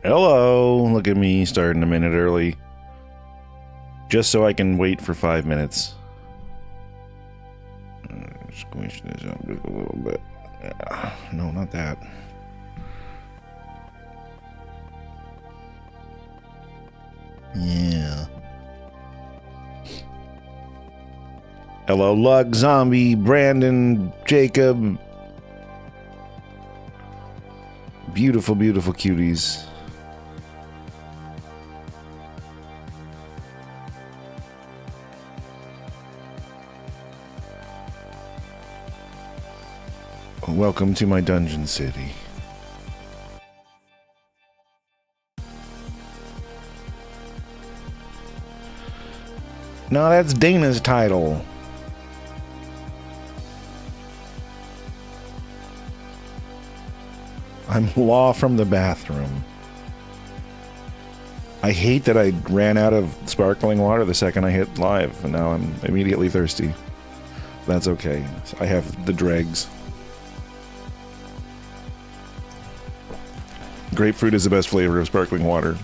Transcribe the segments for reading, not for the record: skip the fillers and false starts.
Hello! Look at me starting a minute early. Just so I can wait for 5 minutes. Squish this up just a little bit. No, not that. Yeah. Hello, Lug, Zombie, Brandon, Jacob. Beautiful, beautiful cuties. Welcome to my dungeon city. No, that's Dana's title. I'm Law from the bathroom. I hate that I ran out of sparkling water the second I hit live, and now I'm immediately thirsty. That's okay. I have the dregs. Grapefruit is the best flavor of sparkling water.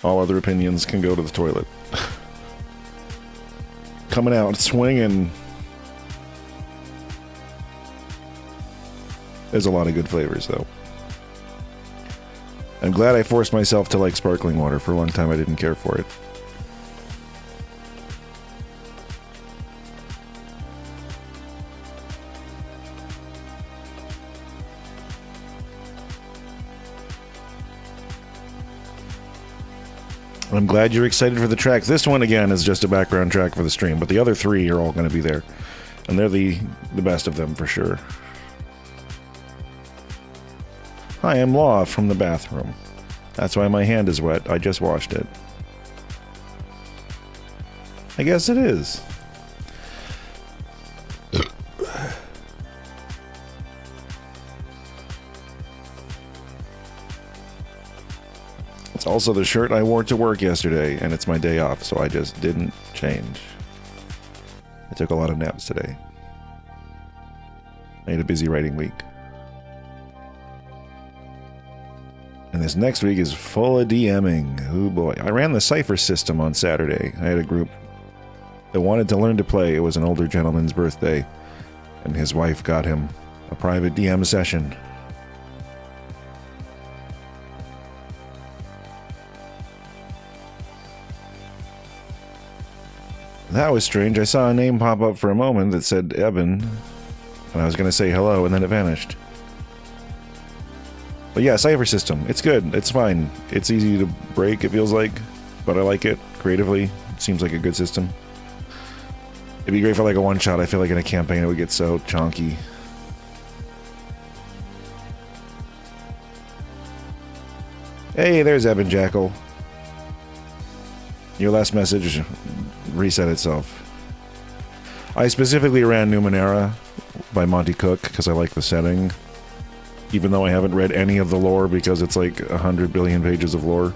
All other opinions can go to the toilet. Coming out swinging. There's a lot of good flavors, though. I'm glad I forced myself to like sparkling water. For a long time, I didn't care for it. I'm glad you're excited for the tracks. This one, again, is just a background track for the stream, but the other three are all going to be there. And they're the best of them, for sure. Hi, I'm Law from the bathroom. That's why my hand is wet. I just washed it. I guess it is. It's also the shirt I wore to work yesterday, and it's my day off, so I just didn't change. I took a lot of naps today. I had a busy writing week. And this next week is full of DMing. Oh boy. I ran the Cypher system on Saturday. I had a group that wanted to learn to play. It was an older gentleman's birthday, and his wife got him a private DM session. That was strange. I saw a name pop up for a moment that said Eben, and I was going to say hello, and then it vanished. But yeah, Cypher system. It's good. It's fine. It's easy to break, it feels like, but I like it creatively. It seems like a good system. It'd be great for like a one-shot. I feel like in a campaign it would get so chonky. Hey, there's Eben Jackal. Your last message reset itself. I specifically ran Numenera by Monty Cook because I like the setting. Even though I haven't read any of the lore because it's like 100 billion pages of lore.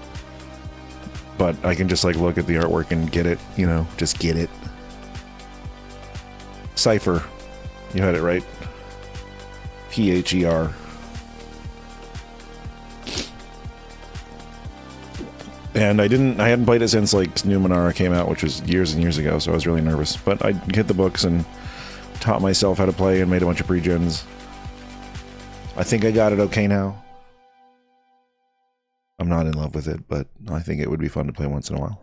But I can just like look at the artwork and get it, you know, just get it. Cypher. You had it right. P-H-E-R. And I hadn't played it since like Numenera came out, which was years and years ago, so I was really nervous. But I hit the books and taught myself how to play and made a bunch of pre-gens. I think I got it okay now. I'm not in love with it, but I think it would be fun to play once in a while.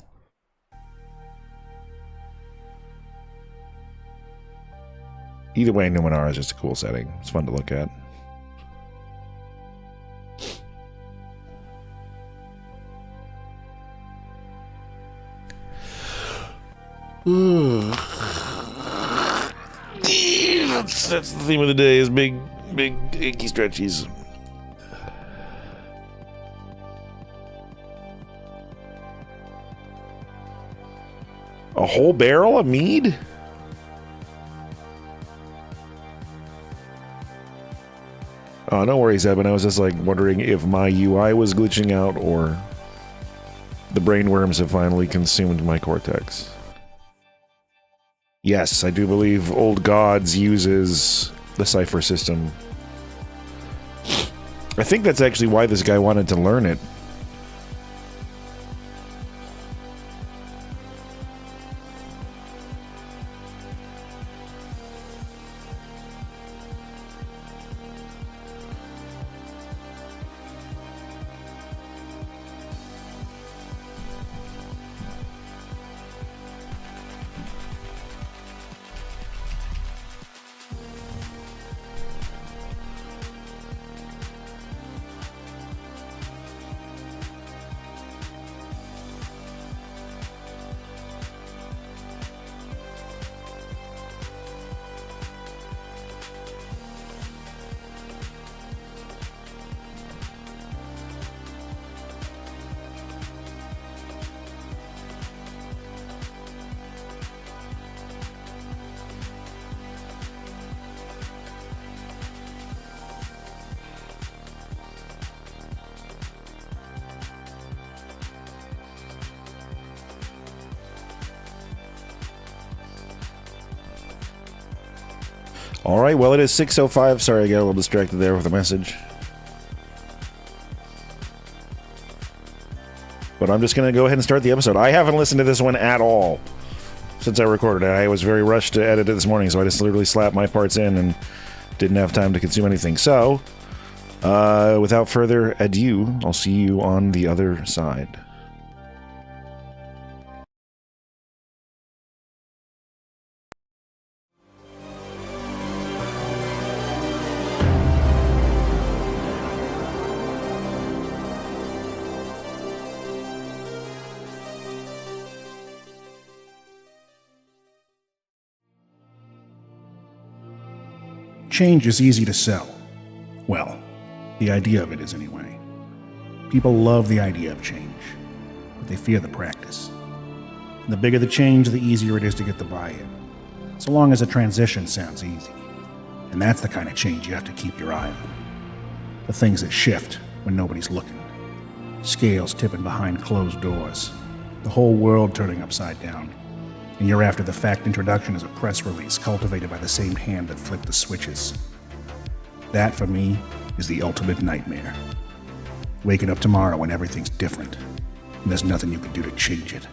Either way, Numenera is just a cool setting. It's fun to look at. That's the theme of the day, is big achy stretchies. A whole barrel of mead? Oh, no worries, Evan. I was just like wondering if my UI was glitching out or the brainworms have finally consumed my cortex. Yes, I do believe Old Gods uses the Cypher system. I think that's actually why this guy wanted to learn it. All right, well, it is 6:05. Sorry, I got a little distracted there with a message. But I'm just going to go ahead and start the episode. I haven't listened to this one at all since I recorded it. I was very rushed to edit it this morning, so I just literally slapped my parts in and didn't have time to consume anything. So, without further ado, I'll see you on the other side. Change is easy to sell. Well, the idea of it is anyway. People love the idea of change, but they fear the practice. And the bigger the change, the easier it is to get the buy-in, so long as a transition sounds easy. And that's the kind of change you have to keep your eye on. The things that shift when nobody's looking. Scales tipping behind closed doors. The whole world turning upside down. And your after-the-fact introduction is a press release cultivated by the same hand that flipped the switches. That, for me, is the ultimate nightmare. Waking up tomorrow when everything's different, and there's nothing you can do to change it.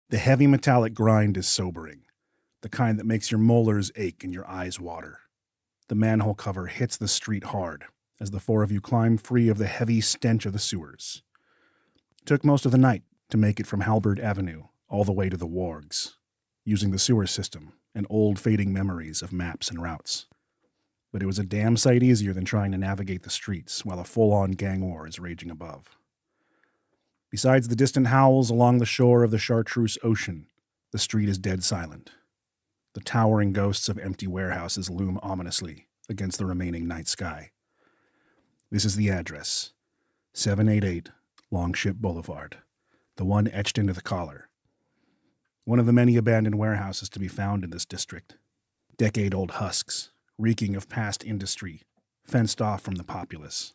The heavy metallic grind is sobering. The kind that makes your molars ache and your eyes water. The manhole cover hits the street hard as the four of you climb free of the heavy stench of the sewers. It took most of the night to make it from Halberd Avenue all the way to the Wargs, using the sewer system and old fading memories of maps and routes. But it was a damn sight easier than trying to navigate the streets while a full-on gang war is raging above. Besides the distant howls along the shore of the Chartreuse Ocean, the street is dead silent. The towering ghosts of empty warehouses loom ominously against the remaining night sky. This is the address, 788 Longship Boulevard, the one etched into the collar. One of the many abandoned warehouses to be found in this district. Decade-old husks, reeking of past industry, fenced off from the populace.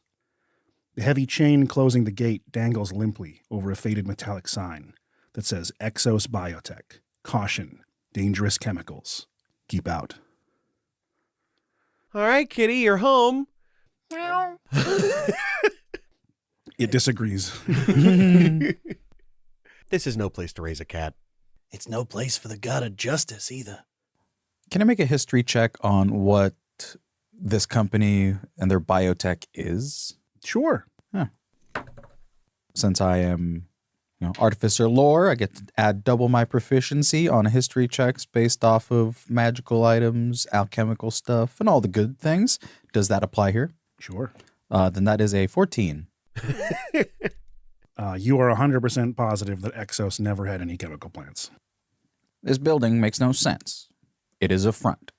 The heavy chain closing the gate dangles limply over a faded metallic sign that says Exos Biotech, caution, dangerous chemicals. Keep out. All right, kitty, you're home. It disagrees. This is no place to raise a cat. It's no place for the god of justice either. Can I make a history check on what this company and their biotech is? Sure. Since I am, Artificer lore, I get to add double my proficiency on history checks based off of magical items, alchemical stuff, and all the good things. Does that apply here? Sure. Then that is a 14. You are 100% positive that Exos never had any chemical plants. This building makes no sense. It is a front.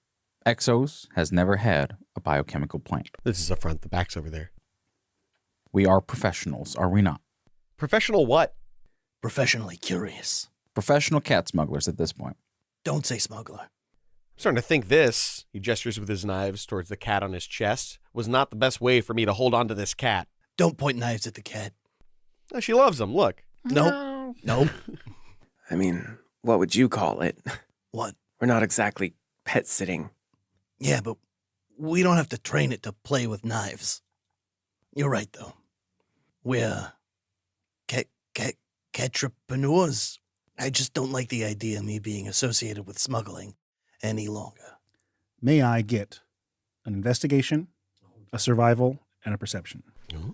Exos has never had a biochemical plant. This is a front. The back's over there. We are professionals, are we not? Professional what? Professionally curious. Professional cat smugglers at this point. Don't say smuggler. I'm starting to think this, he gestures with his knives towards the cat on his chest, was not the best way for me to hold on to this cat. Don't point knives at the cat. Oh, she loves him, look. Nope. Nope. I mean, what would you call it? What? We're not exactly pet sitting. Yeah, but we don't have to train it to play with knives. You're right, though. We're catrepreneurs. I just don't like the idea of me being associated with smuggling any longer. May I get an investigation, a survival, and a perception?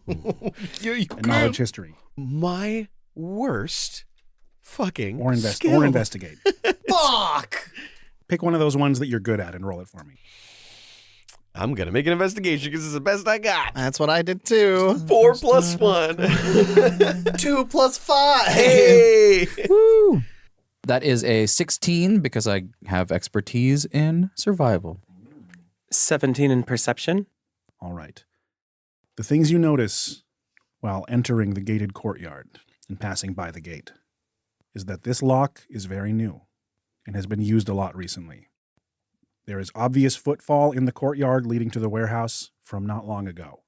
A knowledge history. My worst fucking Or skill. investigate. Fuck! Pick one of those ones that you're good at and roll it for me. I'm going to make an investigation because it's the best I got. That's what I did too. 4 plus 1. 2 plus 5. Hey! Woo! That is a 16 because I have expertise in survival. 17 in perception. All right. The things you notice while entering the gated courtyard and passing by the gate is that this lock is very new and has been used a lot recently. There is obvious footfall in the courtyard leading to the warehouse from not long ago.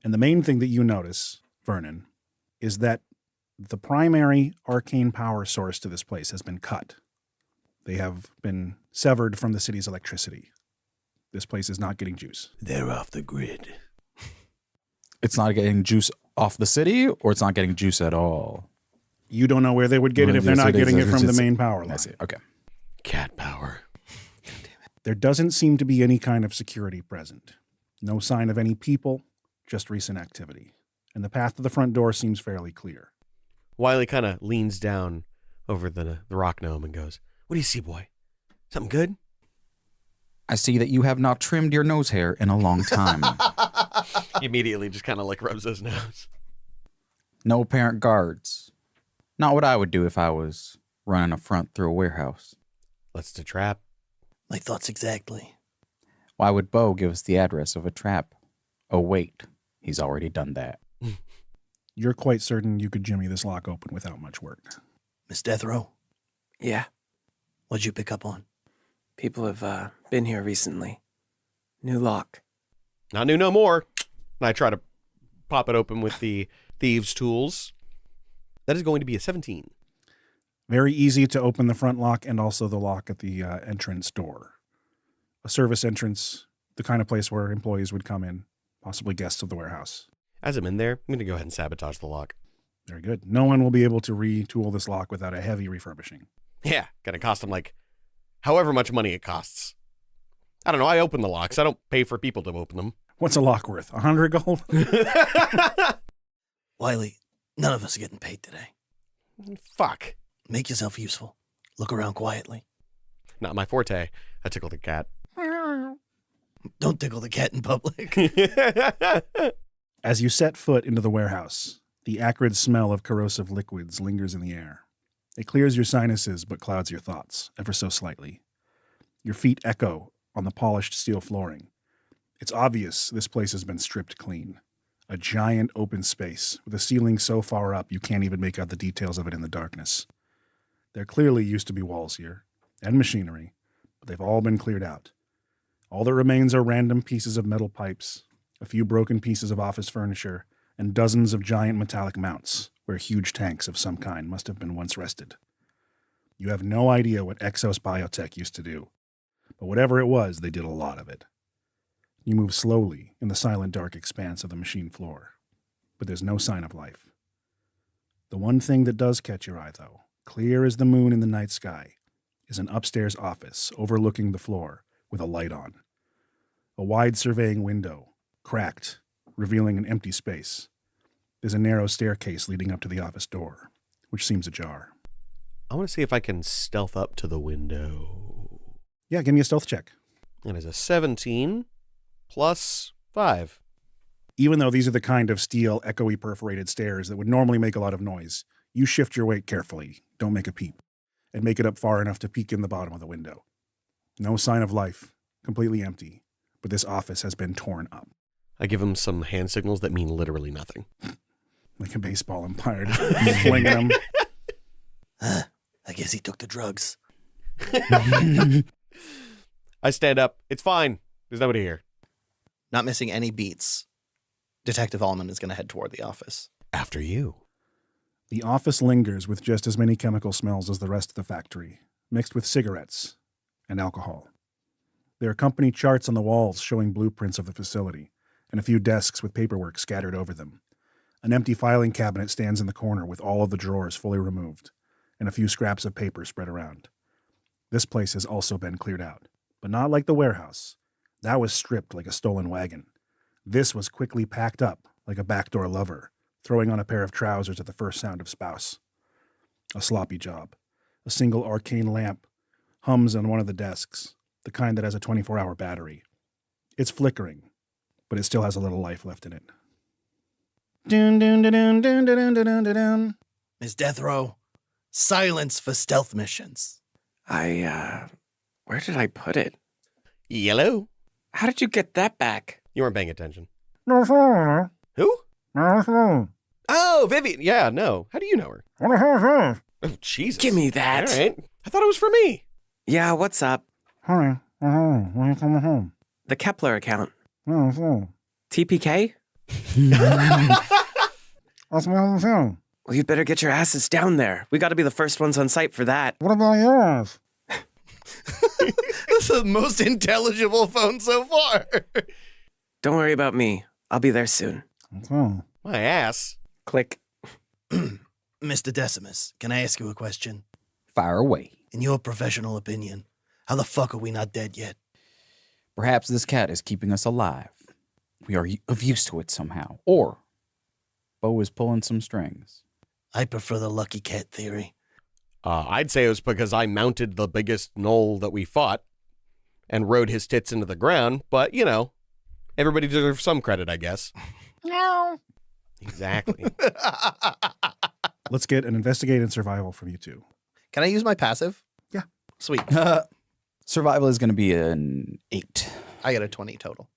And the main thing that you notice, Vernon, is that the primary arcane power source to this place has been cut. They have been severed from the city's electricity. This place is not getting juice. They're off the grid. It's not getting juice off the city, or it's not getting juice at all? You don't know where they would get it if they're not getting it from the main power line. I see. Okay. Cat power. There doesn't seem to be any kind of security present. No sign of any people, just recent activity. And the path to the front door seems fairly clear. Wiley kind of leans down over the rock gnome and goes, "What do you see, boy? Something good?" I see that you have not trimmed your nose hair in a long time. He immediately just kind of like rubs his nose. No apparent guards. Not what I would do if I was running a front through a warehouse. Let's to trap. My thoughts exactly. Why would Bo give us the address of a trap? Oh, wait. He's already done that. You're quite certain you could jimmy this lock open without much work. Miss Deathrow, Yeah, what'd you pick up on? people have been here recently. New lock. Not new no more. And I try to pop it open with the thieves' tools. That is going to be a 17. Very easy to open the front lock and also the lock at the entrance door. A service entrance, the kind of place where employees would come in, possibly guests of the warehouse. As I'm in there, I'm going to go ahead and sabotage the lock. Very good. No one will be able to retool this lock without a heavy refurbishing. Yeah, going to cost them like however much money it costs. I don't know. I open the locks. I don't pay for people to open them. What's a lock worth? 100 gold? Wiley, none of us are getting paid today. Fuck. Make yourself useful. Look around quietly. Not my forte. I tickle the cat. Don't tickle the cat in public. As you set foot into the warehouse, the acrid smell of corrosive liquids lingers in the air. It clears your sinuses but clouds your thoughts, ever so slightly. Your feet echo on the polished steel flooring. It's obvious this place has been stripped clean. A giant open space with a ceiling so far up you can't even make out the details of it in the darkness. There clearly used to be walls here, and machinery, but they've all been cleared out. All that remains are random pieces of metal pipes, a few broken pieces of office furniture, and dozens of giant metallic mounts where huge tanks of some kind must have been once rested. You have no idea what Exos Biotech used to do, but whatever it was, they did a lot of it. You move slowly in the silent dark expanse of the machine floor, but there's no sign of life. The one thing that does catch your eye, though, clear as the moon in the night sky, is an upstairs office overlooking the floor with a light on. A wide surveying window, cracked, revealing an empty space. There's a narrow staircase leading up to the office door, which seems ajar. I want to see if I can stealth up to the window. Yeah, give me a stealth check. That is a 17 plus 5. Even though these are the kind of steel, echoey perforated stairs that would normally make a lot of noise, you shift your weight carefully, don't make a peep, and make it up far enough to peek in the bottom of the window. No sign of life, completely empty, but this office has been torn up. I give him some hand signals that mean literally nothing. Like a baseball umpire, just flinging them. I guess he took the drugs. I stand up. It's fine. There's nobody here. Not missing any beats, Detective Allman is going to head toward the office. After you. The office lingers with just as many chemical smells as the rest of the factory, mixed with cigarettes and alcohol. There are company charts on the walls showing blueprints of the facility, and a few desks with paperwork scattered over them. An empty filing cabinet stands in the corner with all of the drawers fully removed, and a few scraps of paper spread around. This place has also been cleared out, but not like the warehouse. That was stripped like a stolen wagon. This was quickly packed up like a backdoor lover, throwing on a pair of trousers at the first sound of spouse. A sloppy job. A single arcane lamp hums on one of the desks, the kind that has a 24-hour battery. It's flickering, but it still has a little life left in it. Dun, dun, dun, dun, dun, dun, dun, dun, dun. Miss Deathrow, silence for stealth missions. Where did I put it? Yellow. How did you get that back? You weren't paying attention. Who? Oh, Vivian. Yeah, no. How do you know her? Oh, Jesus. Give me that. All right. I thought it was for me. Yeah, what's up? Honey, Oh, when are you coming home? The Kepler account. Oh, TPK? that's what I'm saying. Well, you better get your asses down there. We got to be the first ones on site for that. What about yours? This is the most intelligible phone so far. Don't worry about me. I'll be there soon. Okay. My ass. Click. Mr. Decimus, can I ask you a question? Fire away. In your professional opinion, how the fuck are we not dead yet? Perhaps this cat is keeping us alive. We are of use to it somehow. Or Bo is pulling some strings. I prefer the lucky cat theory. I'd say it was because I mounted the biggest knoll that we fought and rode his tits into the ground. But, you know, everybody deserves some credit, I guess. No. Exactly. Let's get an investigate and survival from you two. Can I use my passive? Yeah. Sweet. Survival is going to be an 8. I got a 20 total.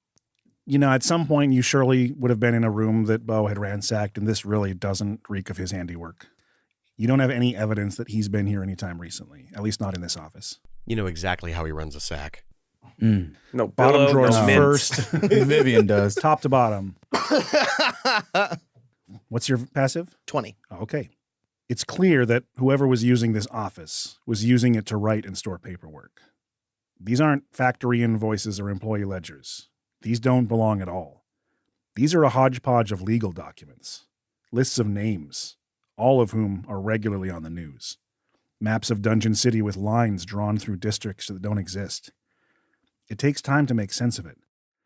You know, at some point, you surely would have been in a room that Bo had ransacked, and this really doesn't reek of his handiwork. You don't have any evidence that he's been here anytime recently, at least not in this office. You know exactly how he runs a sack. No Bottom Billo, drawers no mint. first, Vivian does. top to bottom. What's your passive? 20. Okay. It's clear that whoever was using this office was using it to write and store paperwork. These aren't factory invoices or employee ledgers. These don't belong at all. These are a hodgepodge of legal documents, lists of names, all of whom are regularly on the news, maps of Dungeon City with lines drawn through districts that don't exist. It takes time to make sense of it,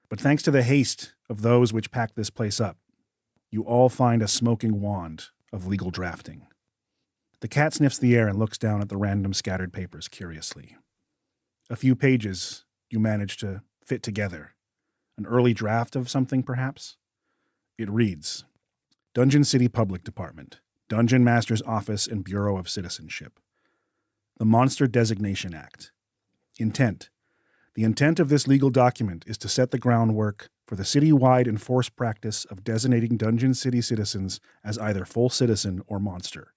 but thanks to the haste of those which packed this place up, you all find a smoking wand of legal drafting. The cat sniffs the air and looks down at the random scattered papers curiously. A few pages you manage to fit together. An early draft of something, perhaps? It reads, Dungeon City Public Department, Dungeon Master's Office and Bureau of Citizenship. The Monster Designation Act. Intent. The intent of this legal document is to set the groundwork for the citywide enforced practice of designating Dungeon City citizens as either full citizen or monster.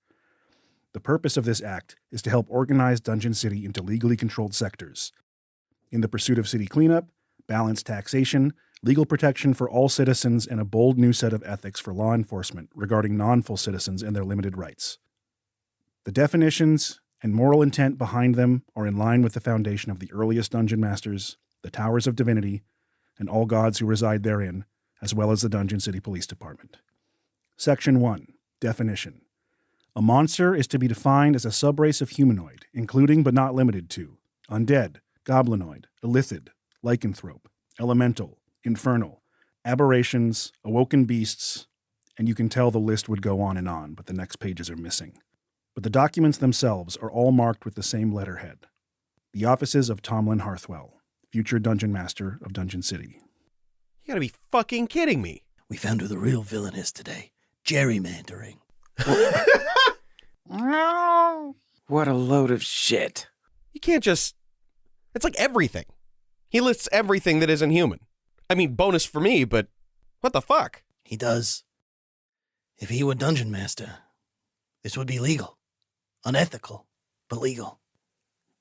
The purpose of this act is to help organize Dungeon City into legally controlled sectors. In the pursuit of city cleanup, balanced taxation, legal protection for all citizens, and a bold new set of ethics for law enforcement regarding non-full citizens and their limited rights. The definitions and moral intent behind them are in line with the foundation of the earliest dungeon masters, the Towers of Divinity, and all gods who reside therein, as well as the Dungeon City Police Department. Section 1. Definition. A monster is to be defined as a subrace of humanoid, including but not limited to undead, goblinoid, illithid, lycanthrope, elemental, infernal, aberrations, awoken beasts, and you can tell the list would go on, but the next pages are missing. But the documents themselves are all marked with the same letterhead. The offices of Tomlin Harthwell, future Dungeon Master of Dungeon City. You gotta be fucking kidding me. We found who the real villain is today. Gerrymandering. What a load of shit. You can't just... It's like everything. He lists everything that isn't human. I mean, bonus for me, but what the fuck? He does. If he were Dungeon Master, this would be legal. Unethical, but legal.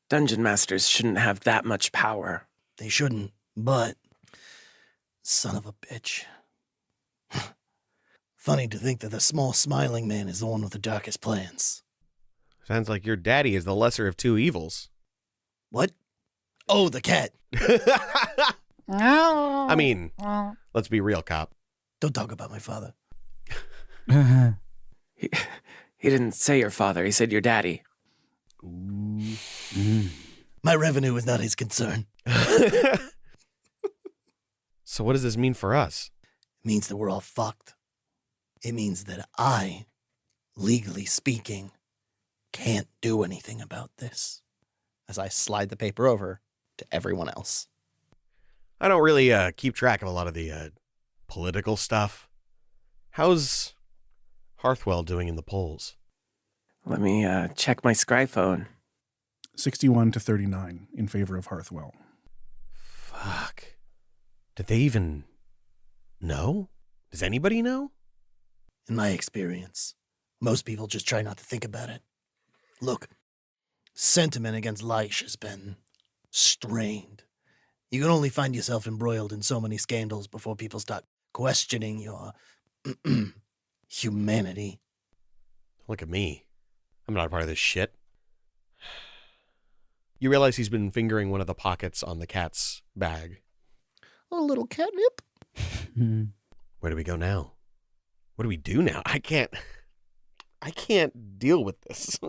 Dungeon masters shouldn't have that much power. They shouldn't, but... Son of a bitch. Funny to think that the small smiling man is the one with the darkest plans. Sounds like your daddy is the lesser of two evils. What? Oh, the cat. I mean, let's be real, cop. Don't talk about my father. He didn't say your father, he said your daddy. My revenue is not his concern. So what does this mean for us? It means that we're all fucked. It means that I, legally speaking, can't do anything about this. As I slide the paper over to everyone else. I don't really keep track of a lot of the political stuff. How's Harthwell doing in the polls? Let me check my Scryphone. 61 to 39 in favor of Harthwell. Fuck. Did they even know? Does anybody know? In my experience, most people just try not to think about it. Look, sentiment against Leish has been strained. You can only find yourself embroiled in so many scandals before people start questioning your humanity. Look at me. I'm not a part of this shit. You realize he's been fingering one of the pockets on the cat's bag. A little catnip? Where do we go now? What do we do now? I can't deal with this.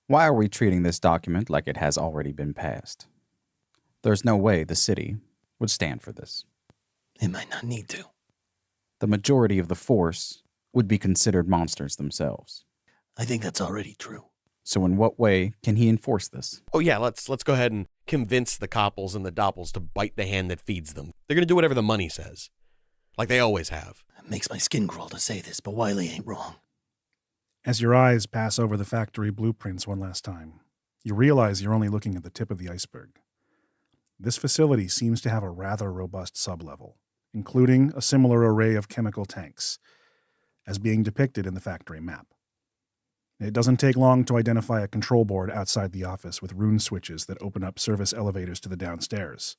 Why are we treating this document like it has already been passed? There's no way the city would stand for this. It might not need to. The majority of the force would be considered monsters themselves. I think that's already true. So in what way can he enforce this? Oh yeah, let's go ahead and convince the Koppels and the Doppels to bite the hand that feeds them. They're going to do whatever the money says. Like they always have. It makes my skin crawl to say this, but Wiley ain't wrong. As your eyes pass over the factory blueprints one last time, you realize you're only looking at the tip of the iceberg. This facility seems to have a rather robust sublevel, including a similar array of chemical tanks, as being depicted in the factory map. It doesn't take long to identify a control board outside the office with rune switches that open up service elevators to the downstairs,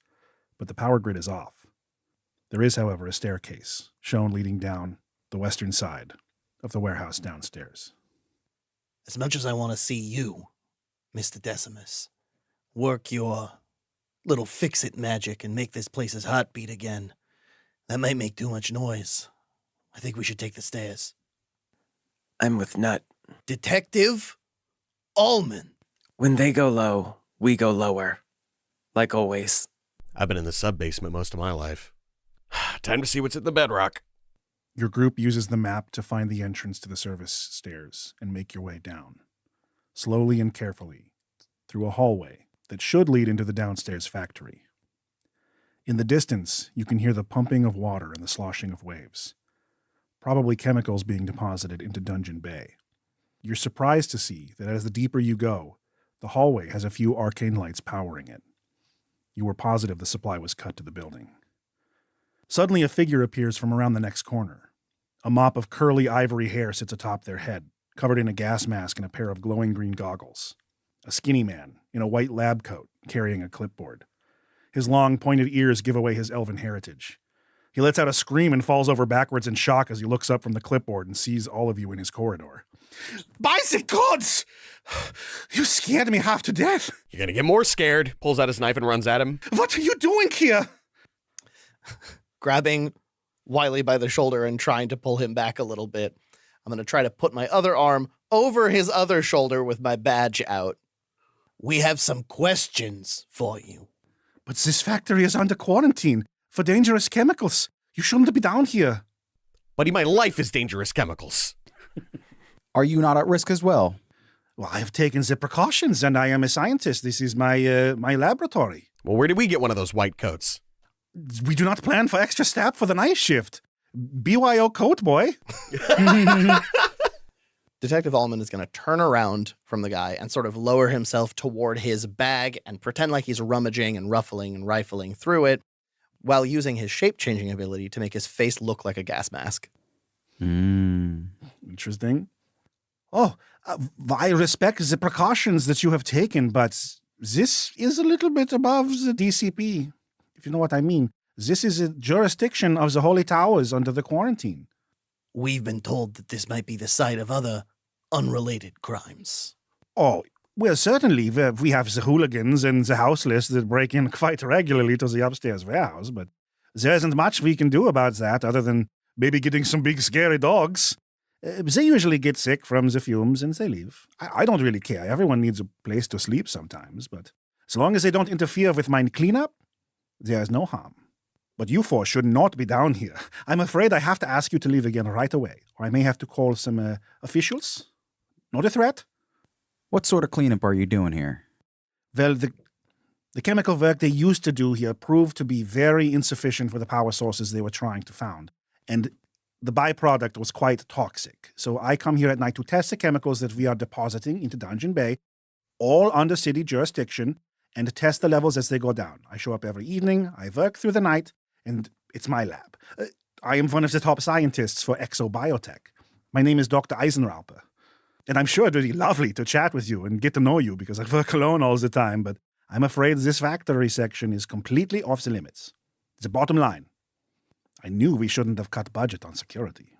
but the power grid is off. There is, however, a staircase shown leading down the western side of the warehouse downstairs. As much as I want to see you, Mr. Decimus, work your little fix-it magic and make this place's heart beat again, that might make too much noise. I think we should take the stairs. I'm with Nut. Detective Allman. When they go low, we go lower. Like always. I've been in the sub-basement most of my life. Time to see what's in the bedrock. Your group uses the map to find the entrance to the service stairs and make your way down, slowly and carefully, through a hallway that should lead into the downstairs factory. In the distance, you can hear the pumping of water and the sloshing of waves, probably chemicals being deposited into Dungeon Bay. You're surprised to see that as the deeper you go, the hallway has a few arcane lights powering it. You were positive the supply was cut to the building. Suddenly a figure appears from around the next corner. A mop of curly ivory hair sits atop their head, covered in a gas mask and a pair of glowing green goggles. A skinny man in a white lab coat carrying a clipboard. His long, pointed ears give away his elven heritage. He lets out a scream and falls over backwards in shock as he looks up from the clipboard and sees all of you in his corridor. By the gods! You scared me half to death. You're gonna get more scared. Pulls out his knife and runs at him. What are you doing here? Grabbing Wiley by the shoulder and trying to pull him back a little bit. I'm going to try to put my other arm over his other shoulder with my badge out. We have some questions for you. But this factory is under quarantine for dangerous chemicals. You shouldn't be down here. Buddy, my life is dangerous chemicals. Are you not at risk as well? Well, I have taken the precautions, and I am a scientist. This is my laboratory. Well, where did we get one of those white coats? We do not plan for extra staff for the night shift. BYO coat, boy. Detective Allman is going to turn around from the guy and sort of lower himself toward his bag and pretend like he's rummaging and ruffling and rifling through it while using his shape-changing ability to make his face look like a gas mask. Interesting. Oh, I respect the precautions that you have taken, but this is a little bit above the DCP, if you know what I mean. This is a jurisdiction of the Holy Towers under the quarantine. We've been told that this might be the site of other unrelated crimes. Oh, well, certainly. We have the hooligans and the houseless that break in quite regularly to the upstairs warehouse, but there isn't much we can do about that other than maybe getting some big scary dogs. They usually get sick from the fumes and they leave. I don't really care. Everyone needs a place to sleep sometimes, but as long as they don't interfere with my cleanup, there is no harm. But you four should not be down here. I'm afraid I have to ask you to leave again right away, or I may have to call some officials. Not a threat? What sort of cleanup are you doing here? Well, the chemical work they used to do here proved to be very insufficient for the power sources they were trying to found. And the byproduct was quite toxic. So I come here at night to test the chemicals that we are depositing into Dungeon Bay, all under city jurisdiction, and test the levels as they go down. I show up every evening, I work through the night, and it's my lab. I am one of the top scientists for exobiotech. My name is Dr. Eisenrauper. And I'm sure it would be lovely to chat with you and get to know you because I work alone all the time, but I'm afraid this factory section is completely off the limits. The bottom line. I knew we shouldn't have cut budget on security.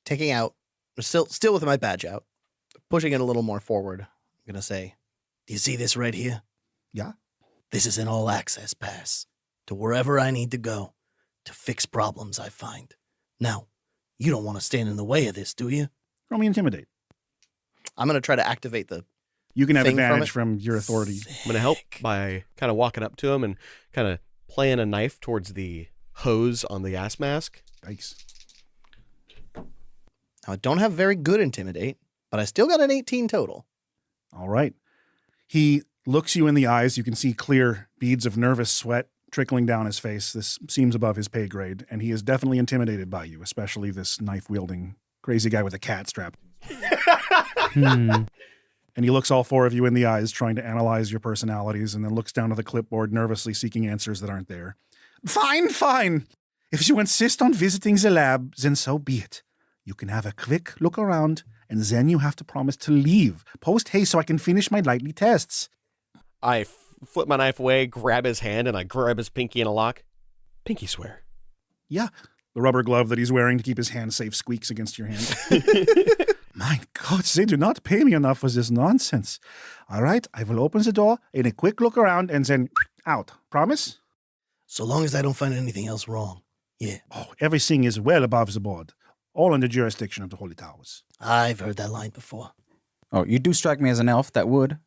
Taking out, still with my badge out, pushing it a little more forward. I'm going to say, do you see this right here? Yeah? This is an all-access pass to wherever I need to go to fix problems I find. Now, you don't want to stand in the way of this, do you? Roll me Intimidate. I'm going to try to activate the You can have thing from advantage it. from your authority. I'm going to help by kind of walking up to him and kind of playing a knife towards the hose on the ass mask. Yikes. Now, I don't have very good Intimidate, but I still got an 18 total. All right. He looks you in the eyes. You can see clear beads of nervous sweat trickling down his face. This seems above his pay grade, and he is definitely intimidated by you, especially this knife-wielding crazy guy with a cat strapped. And he looks all four of you in the eyes, trying to analyze your personalities, and then looks down at the clipboard, nervously seeking answers that aren't there. Fine, fine. If you insist on visiting the lab, then so be it. You can have a quick look around, and then you have to promise to leave post haste so I can finish my nightly tests. I flip my knife away, grab his hand, and I grab his pinky in a lock. Pinky swear. Yeah, the rubber glove that he's wearing to keep his hand safe squeaks against your hand. My God, they do not pay me enough for this nonsense. All right, I will open the door and a quick look around and then out. Promise? So long as I don't find anything else wrong. Yeah, Oh, everything is well above the board. All under jurisdiction of the Holy Towers. I've heard that line before. Oh, you do strike me as an elf that would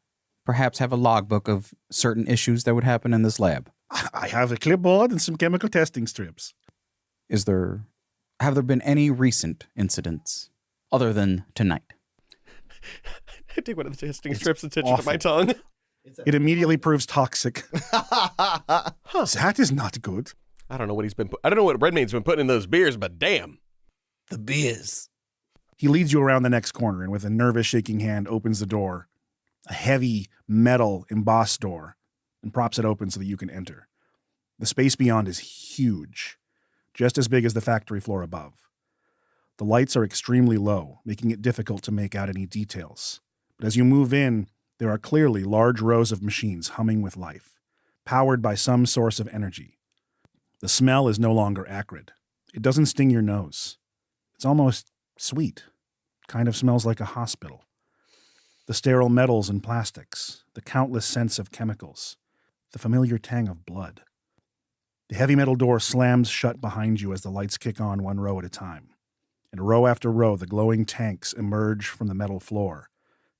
perhaps have a logbook of certain issues that would happen in this lab. I have a clipboard and some chemical testing strips. Have there been any recent incidents other than tonight? I take one of the testing strips and touch it to my awful. tongue. It immediately proves toxic. That is not good. I don't know what I don't know what Redmane's been putting in those beers, but damn. The beers. He leads you around the next corner and with a nervous shaking hand opens the door, a heavy metal embossed door, and props it open so that you can enter. The space beyond is huge, just as big as the factory floor above. The lights are extremely low, making it difficult to make out any details. But as you move in, there are clearly large rows of machines humming with life, powered by some source of energy. The smell is no longer acrid. It doesn't sting your nose. It's almost sweet. Kind of smells like a hospital. The sterile metals and plastics, the countless scents of chemicals, the familiar tang of blood. The heavy metal door slams shut behind you as the lights kick on one row at a time. And row after row, the glowing tanks emerge from the metal floor,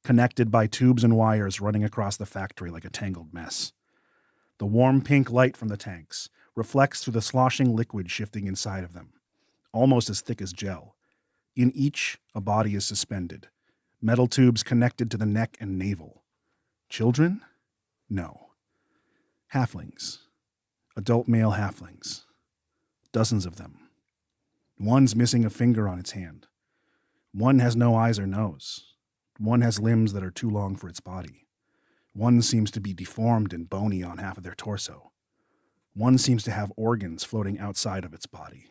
connected by tubes and wires running across the factory like a tangled mess. The warm pink light from the tanks reflects through the sloshing liquid shifting inside of them, almost as thick as gel. In each, a body is suspended, metal tubes connected to the neck and navel. Children? No. Halflings. Adult male halflings. Dozens of them. One's missing a finger on its hand. One has no eyes or nose. One has limbs that are too long for its body. One seems to be deformed and bony on half of their torso. One seems to have organs floating outside of its body.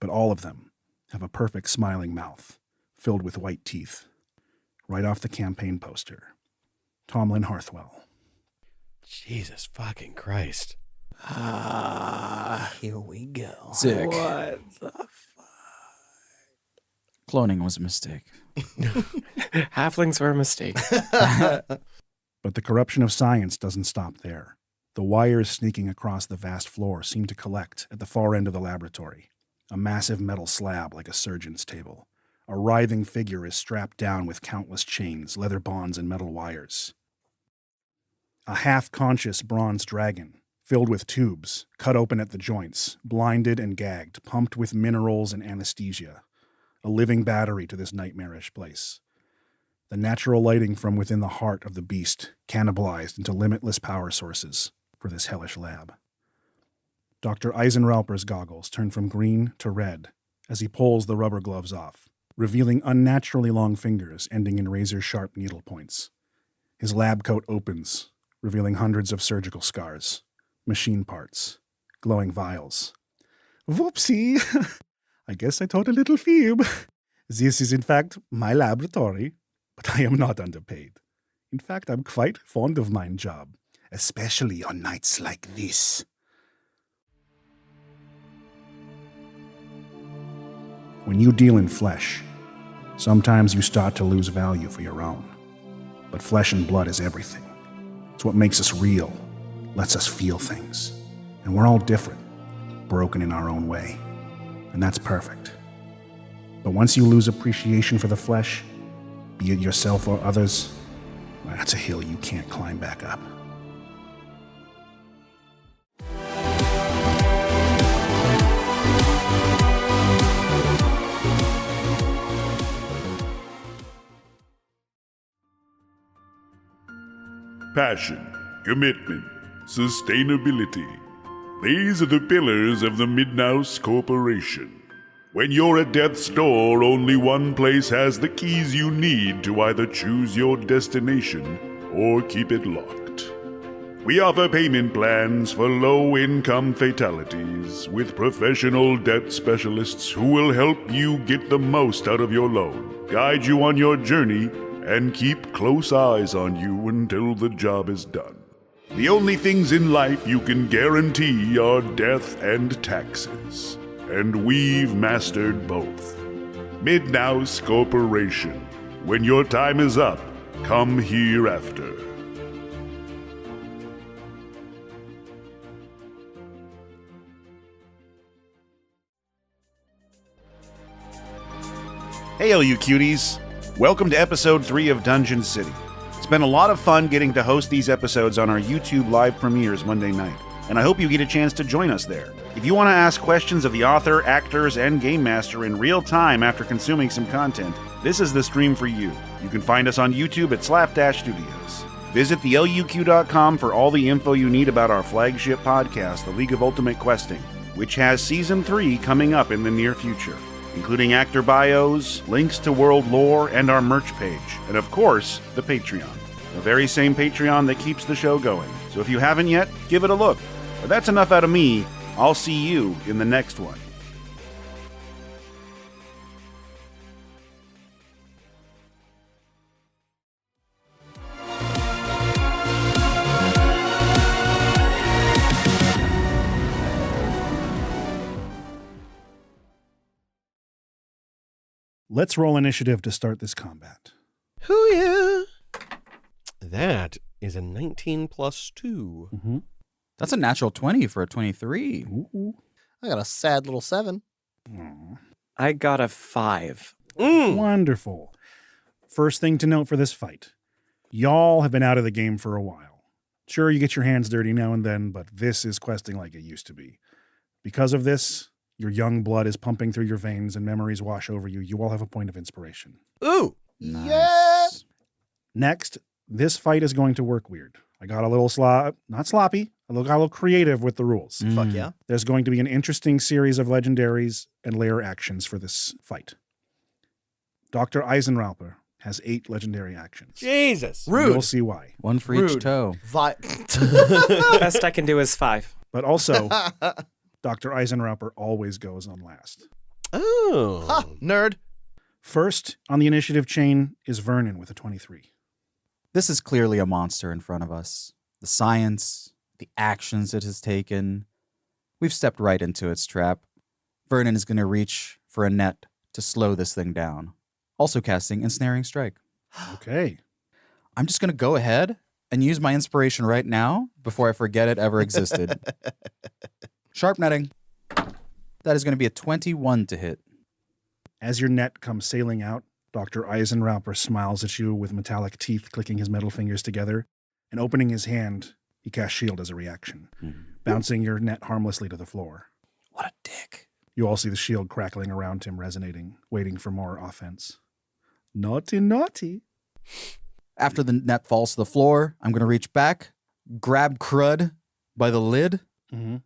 But all of them have a perfect smiling mouth, filled with white teeth. Right off the campaign poster. Tomlin Harthwell. Jesus fucking Christ. Here we go. Sick. What the Cloning was a mistake. Halflings were a mistake. But the corruption of science doesn't stop there. The wires sneaking across the vast floor seem to collect at the far end of the laboratory. A massive metal slab like a surgeon's table. A writhing figure is strapped down with countless chains, leather bonds, and metal wires. A half-conscious bronze dragon, filled with tubes, cut open at the joints, blinded and gagged, pumped with minerals and anesthesia. A living battery to this nightmarish place. The natural lighting from within the heart of the beast cannibalized into limitless power sources for this hellish lab. Dr. Eisenrauper's goggles turn from green to red as he pulls the rubber gloves off, revealing unnaturally long fingers ending in razor-sharp needle points. His lab coat opens, revealing hundreds of surgical scars, machine parts, glowing vials. Whoopsie! I guess I told a little Phoebe. This is in fact my laboratory, but I am not underpaid. In fact, I'm quite fond of my job, especially on nights like this. When you deal in flesh, sometimes you start to lose value for your own. But flesh and blood is everything. It's what makes us real, lets us feel things. And we're all different, broken in our own way. And that's perfect. But once you lose appreciation for the flesh, be it yourself or others, well, that's a hill you can't climb back up. Passion, commitment, sustainability. These are the pillars of the Midnaus Corporation. When you're at death's door, only one place has the keys you need to either choose your destination or keep it locked. We offer payment plans for low-income fatalities with professional debt specialists who will help you get the most out of your loan, guide you on your journey, and keep close eyes on you until the job is done. The only things in life you can guarantee are death and taxes. And we've mastered both. Midnaus Corporation. When your time is up, come hereafter. Hey, all you cuties. Welcome to episode 3 of Dungeon City. It's been a lot of fun getting to host these episodes on our YouTube live premieres Monday night, and I hope you get a chance to join us there. If you want to ask questions of the author, actors, and game master in real time after consuming some content, this is the stream for you. You can find us on YouTube at Slapdash Studios. Visit theluq.com for all the info you need about our flagship podcast, The League of Ultimate Questing, which has Season 3 coming up in the near future, including actor bios, links to world lore, and our merch page, and of course, the Patreon. The very same Patreon that keeps the show going. So if you haven't yet, give it a look. But that's enough out of me. I'll see you in the next one. Let's roll initiative to start this combat. Hoo yeah. That is a 19 plus 2. Mm-hmm. That's a natural 20 for a 23. Ooh. I got a sad little 7. Aw. I got a 5. Wonderful. First thing to note for this fight. Y'all have been out of the game for a while. Sure, you get your hands dirty now and then, but this is questing like it used to be. Because of this, your young blood is pumping through your veins and memories wash over you. You all have a point of inspiration. Ooh. Nice. Next, this fight is going to work weird. I got a little not sloppy. I got a little creative with the rules. Fuck yeah. There's going to be an interesting series of legendaries and layer actions for this fight. Dr. Eisenrauper has 8 legendary actions. Jesus. You'll see why. One for each Rude. toe. Best I can do is 5. But also, Dr. Eisenrauper always goes on last. Oh. Ha, nerd. First on the initiative chain is Vernon with a 23. This is clearly a monster in front of us. The science, the actions it has taken. We've stepped right into its trap. Vernon is going to reach for a net to slow this thing down. Also casting Ensnaring Strike. Okay. I'm just going to go ahead and use my inspiration right now before I forget it ever existed. Sharp netting. That is going to be a 21 to hit. As your net comes sailing out, Dr. Eisenrauper smiles at you with metallic teeth clicking his metal fingers together, and opening his hand, he casts Shield as a reaction, bouncing your net harmlessly to the floor. What a dick. You all see the shield crackling around him, resonating, waiting for more offense. Naughty, naughty. After the net falls to the floor, I'm going to reach back, grab Crud by the lid, and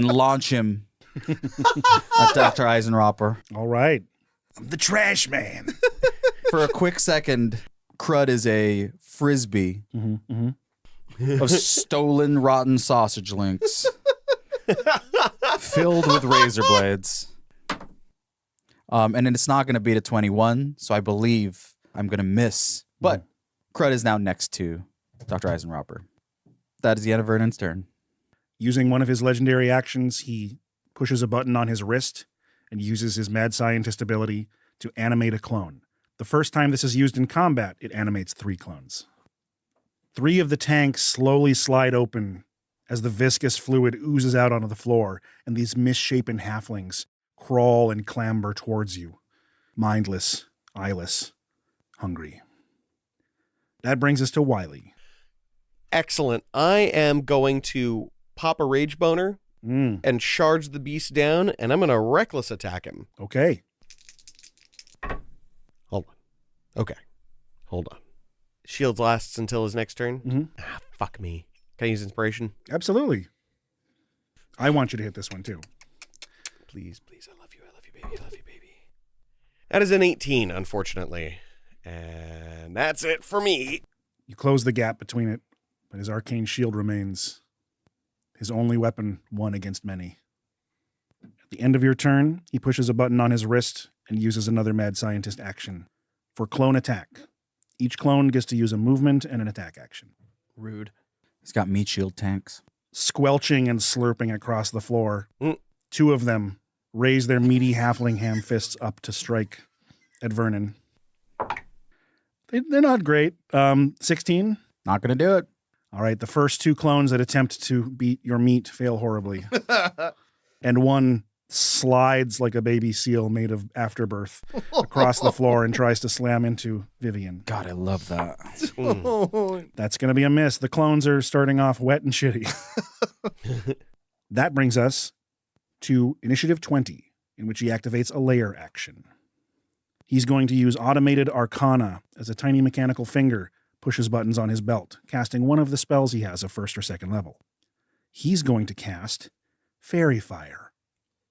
launch him at Dr. Eisenrauper. All right. I'm the trash man. For a quick second, Crud is a frisbee of stolen rotten sausage links filled with razor blades. And it's not going to beat a 21, so I believe I'm going to miss. But Crud is now next to Dr. Eisenrauper. That is the end of Vernon's turn. Using one of his legendary actions, he pushes a button on his wrist and uses his Mad Scientist ability to animate a clone. The first time this is used in combat, it animates 3 clones. 3 of the tanks slowly slide open as the viscous fluid oozes out onto the floor, and these misshapen halflings crawl and clamber towards you, mindless, eyeless, hungry. That brings us to Wiley. Excellent. I am going to pop a rage boner Mm, and charge the beast down, and I'm going to reckless attack him. okay. Hold on. Okay. Hold on. Shields lasts until his next turn. Mhm. Ah, fuck me. Can I use inspiration? Absolutely. I want you to hit this one, too. Please, please. I love you. I love you, baby. I love you, baby. That is an 18, unfortunately. And that's it for me. You close the gap between it, but his arcane shield remains his only weapon, one against many. At the end of your turn, he pushes a button on his wrist and uses another Mad Scientist action for clone attack. Each clone gets to use a movement and an attack action. Rude. He's got meat shield tanks. Squelching and slurping across the floor, Mm. 2 of them raise their meaty halfling ham fists up to strike at Vernon. They're not great. 16? Not going to do it. All right, the first 2 clones that attempt to beat your meat fail horribly. And one slides like a baby seal made of afterbirth across the floor and tries to slam into Vivian. God, I love that. That's going to be a miss. The clones are starting off wet and shitty. That brings us to Initiative 20, in which he activates a layer action. He's going to use Automated Arcana as a tiny mechanical finger pushes buttons on his belt, casting one of the spells he has of 1st or 2nd level. He's going to cast Fairy Fire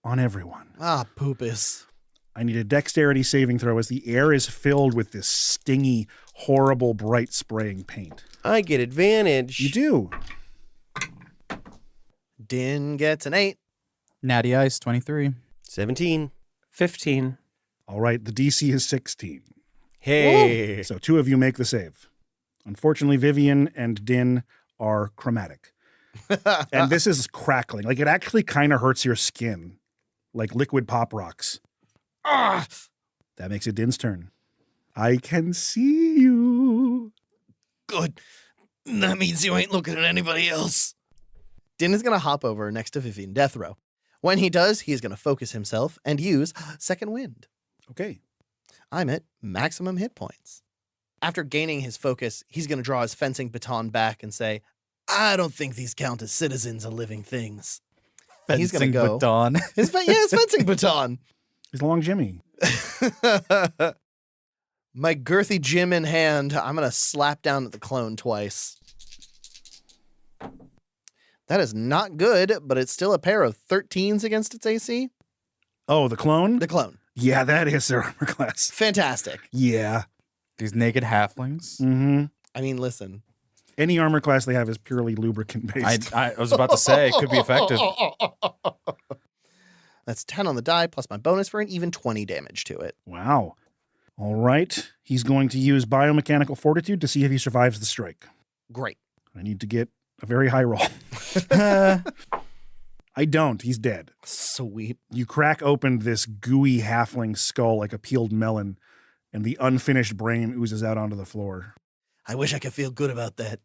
on everyone. Ah, poopus. I need a dexterity saving throw as the air is filled with this stingy, horrible, bright spraying paint. I get advantage. You do. Din gets an 8. Natty Ice, 23. 17. 15. All right, the DC is 16. Hey. So 2 of you make the save. Unfortunately, Vivian and Din are chromatic. And this is crackling. Like, it actually kind of hurts your skin, like liquid pop rocks. Ah! That makes it Din's turn. I can see you. Good. That means you ain't looking at anybody else. Din is going to hop over next to Vivian Death Row. When he does, he's going to focus himself and use Second Wind. Okay. I'm at maximum hit points. After gaining his focus, he's going to draw his fencing baton back and say, I don't think these count as citizens of living things. He's gonna Fencing go. baton. his fencing baton. He's long Jimmy. My girthy Jim in hand, I'm going to slap down at the clone twice. That is not good, but it's still a pair of 13s against its AC. Oh, the clone? The clone. Yeah, that is their armor class. Fantastic. Yeah. These naked halflings. Mm-hmm. I mean, listen. Any armor class they have is purely lubricant based. I was about to say, it could be effective. That's 10 on the die, plus my bonus for an even 20 damage to it. Wow. All right. He's going to use biomechanical fortitude to see if he survives the strike. Great. I need to get a very high roll. I don't. He's dead. Sweet. You crack open this gooey halfling skull like a peeled melon, and the unfinished brain oozes out onto the floor. I wish I could feel good about that.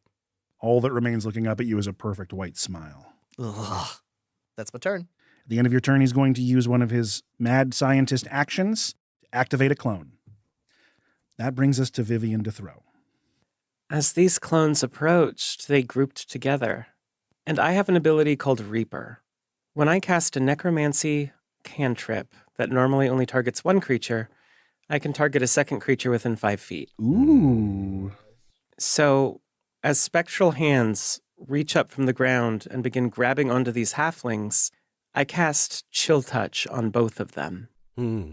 All that remains looking up at you is a perfect white smile. Ugh. That's my turn. At the end of your turn, he's going to use one of his Mad Scientist actions to activate a clone. That brings us to Vivian to throw. As these clones approached, they grouped together. And I have an ability called Reaper. When I cast a necromancy cantrip that normally only targets one creature, I can target a second creature within 5 feet. Ooh. So, as spectral hands reach up from the ground and begin grabbing onto these halflings, I cast Chill Touch on both of them. Hmm.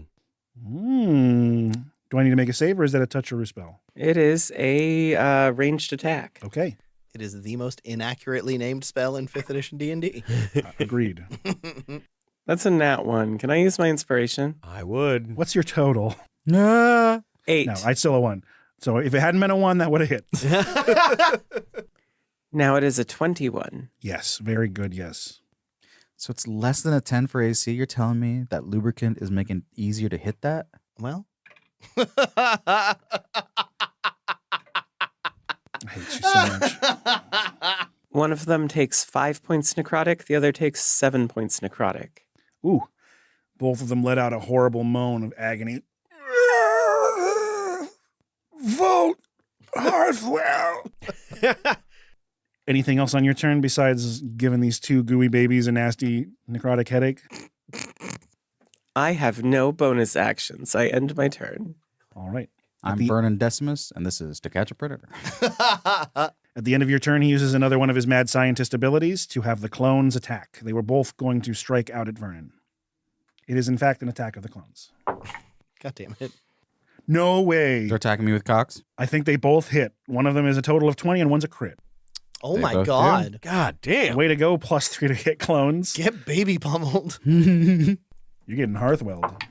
Do I need to make a save, or is that a touch or a spell? It is a ranged attack. Okay. It is the most inaccurately named spell in 5th edition D&D. Agreed. That's a nat 1. Can I use my inspiration? I would. What's your total? 8. No, I still a 1. So if it hadn't been a 1, that would have hit. Now it is a 21. Yes, very good, yes. So it's less than a 10 for AC. You're telling me that lubricant is making it easier to hit that? Well. I hate you so much. One of them takes 5 points necrotic, the other takes 7 points necrotic. Ooh. Both of them let out a horrible moan of agony. Vote Hearthwell. Anything else on your turn besides giving these two gooey babies a nasty necrotic headache? I have no bonus actions. I end my turn. All right. I'm the- Vernon Decimus, and this is To Catch a Predator. At the end of your turn, he uses another one of his mad scientist abilities to have the clones attack. They were both going to strike out at Vernon. It is, in fact, an attack of the clones. God damn it. No way. They're attacking me with cocks. I think they both hit. One of them is a total of 20 and one's a crit. Oh They my both do. God. God damn. Way to go, +3 to hit clones. Get baby pummeled. You're getting Hearthwelled.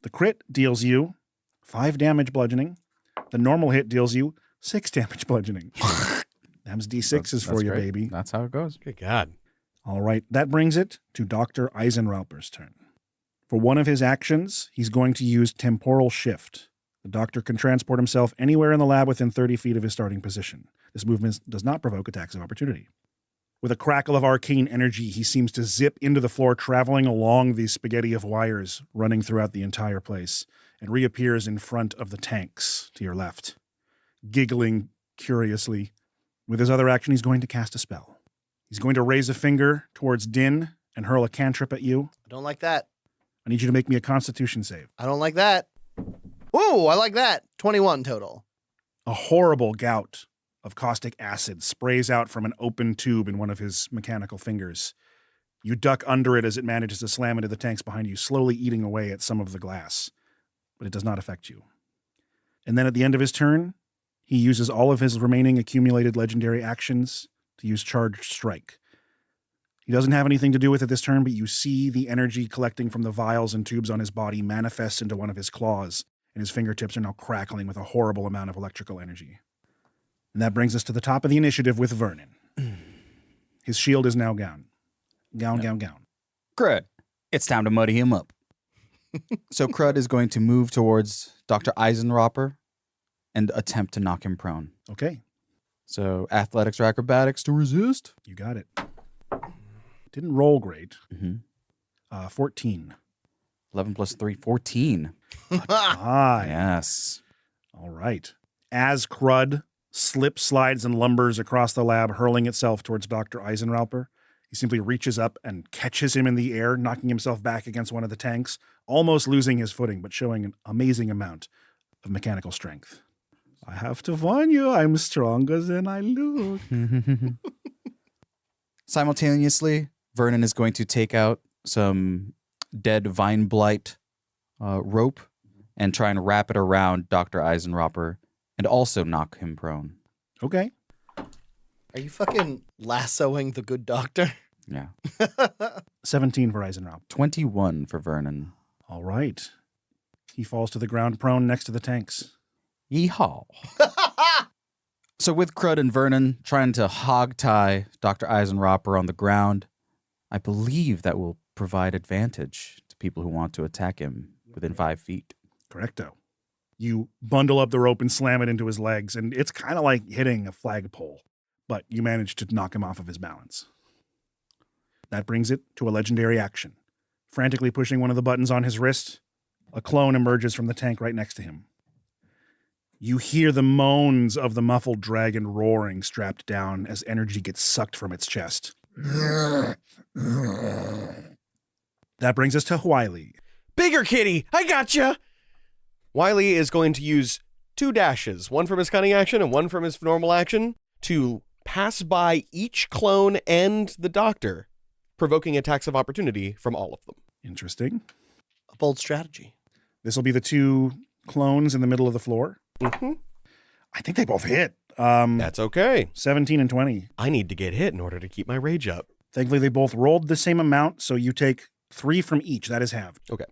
The crit deals you 5 damage bludgeoning. The normal hit deals you 6 damage bludgeoning. Them's D6s for That's you, great. baby. That's how it goes. Good God. All right, that brings it to Dr. Eisenrauper's turn. For one of his actions, he's going to use Temporal Shift. The doctor can transport himself anywhere in the lab within 30 feet of his starting position. This movement does not provoke attacks of opportunity. With a crackle of arcane energy, he seems to zip into the floor, traveling along the spaghetti of wires running throughout the entire place, and reappears in front of the tanks to your left, giggling curiously. With his other action, he's going to cast a spell. He's going to raise a finger towards Din and hurl a cantrip at you. I don't like that. I need you to make me a Constitution save. I don't like that. Ooh, I like that. 21 total. A horrible gout of caustic acid sprays out from an open tube in one of his mechanical fingers. You duck under it as it manages to slam into the tanks behind you, slowly eating away at some of the glass. But it does not affect you. And then at the end of his turn, he uses all of his remaining accumulated legendary actions to use Charged Strike. He doesn't have anything to do with it this turn, but you see the energy collecting from the vials and tubes on his body manifest into one of his claws, and his fingertips are now crackling with a horrible amount of electrical energy. And that brings us to the top of the initiative with Vernon. His shield is now gown. Gown. Crud. It's time to muddy him up. So Crud is going to move towards Dr. Eisenrauper and attempt to knock him prone. Okay, So athletics or acrobatics to resist. you got it. Didn't roll great. Mm-hmm. 14. 11 plus 3, 14. Ah, Yes. all right. As Crud slips, slides, and lumbers across the lab, hurling itself towards Dr. Eisenrauper, he simply reaches up and catches him in the air, knocking himself back against one of the tanks, almost losing his footing, but showing an amazing amount of mechanical strength. I have to warn you, I'm stronger than I look. Simultaneously, Vernon is going to take out some dead vine blight rope and try and wrap it around Dr. Eisenrauper and also knock him prone. Okay. Are you fucking lassoing the good doctor? Yeah. 17 for Eisenrauper. 21 for Vernon. All right. He falls to the ground prone next to the tanks. Yeehaw. So with Crud and Vernon trying to hog-tie Dr. Eisenrauper on the ground, I believe that will provide advantage to people who want to attack him within 5 feet. Correcto. You bundle up the rope and slam it into his legs, and it's kind of like hitting a flagpole, but you manage to knock him off of his balance. That brings it to a legendary action. Frantically pushing one of the buttons on his wrist, a clone emerges from the tank right next to him. You hear the moans of the muffled dragon roaring, strapped down as energy gets sucked from its chest. That brings us to Wiley. Bigger kitty, I gotcha. Wiley is going to use 2 dashes, one from his cunning action and one from his normal action, to pass by each clone and the doctor, provoking attacks of opportunity from all of them. Interesting. A bold strategy. This will be the 2 clones in the middle of the floor. Mm-hmm. I think they both hit. That's okay. 17 and 20. I need to get hit in order to keep my rage up. Thankfully, they both rolled the same amount, so you take 3 from each. That is halved. Okay.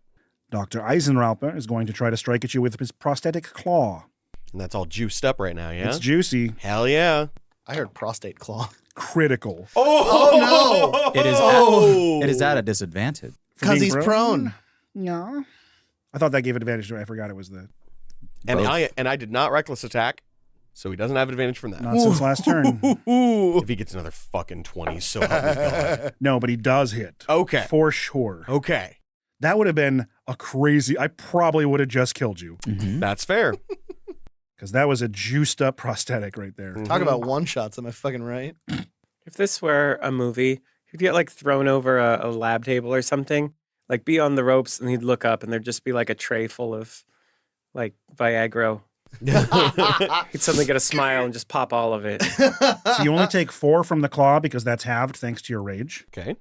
Dr. Eisenrauper is going to try to strike at you with his prosthetic claw. And that's all juiced up right now, yeah? It's juicy. Hell yeah. I heard prostate claw. Critical. Oh, It is Oh. it is at a disadvantage. For Because being he's prone. Yeah. I thought that gave advantage to it. I forgot it was the And Both. I did not reckless attack, so he doesn't have advantage from that. not since last turn. If he gets another fucking 20, so help me God. No, but he does hit. Okay. For sure. Okay. That would have been a crazy. I probably would have just killed you Mhm. That's fair. because that was a juiced up prosthetic right there. Talk about one shots. Am I fucking right? If this were a movie, he'd get like thrown over a lab table or something, like be on the ropes, and he'd look up and there'd just be like a tray full of like Viagra. He'd suddenly get a smile and just pop all of it. So you only take 4 from the claw because that's halved thanks to your rage, Okay.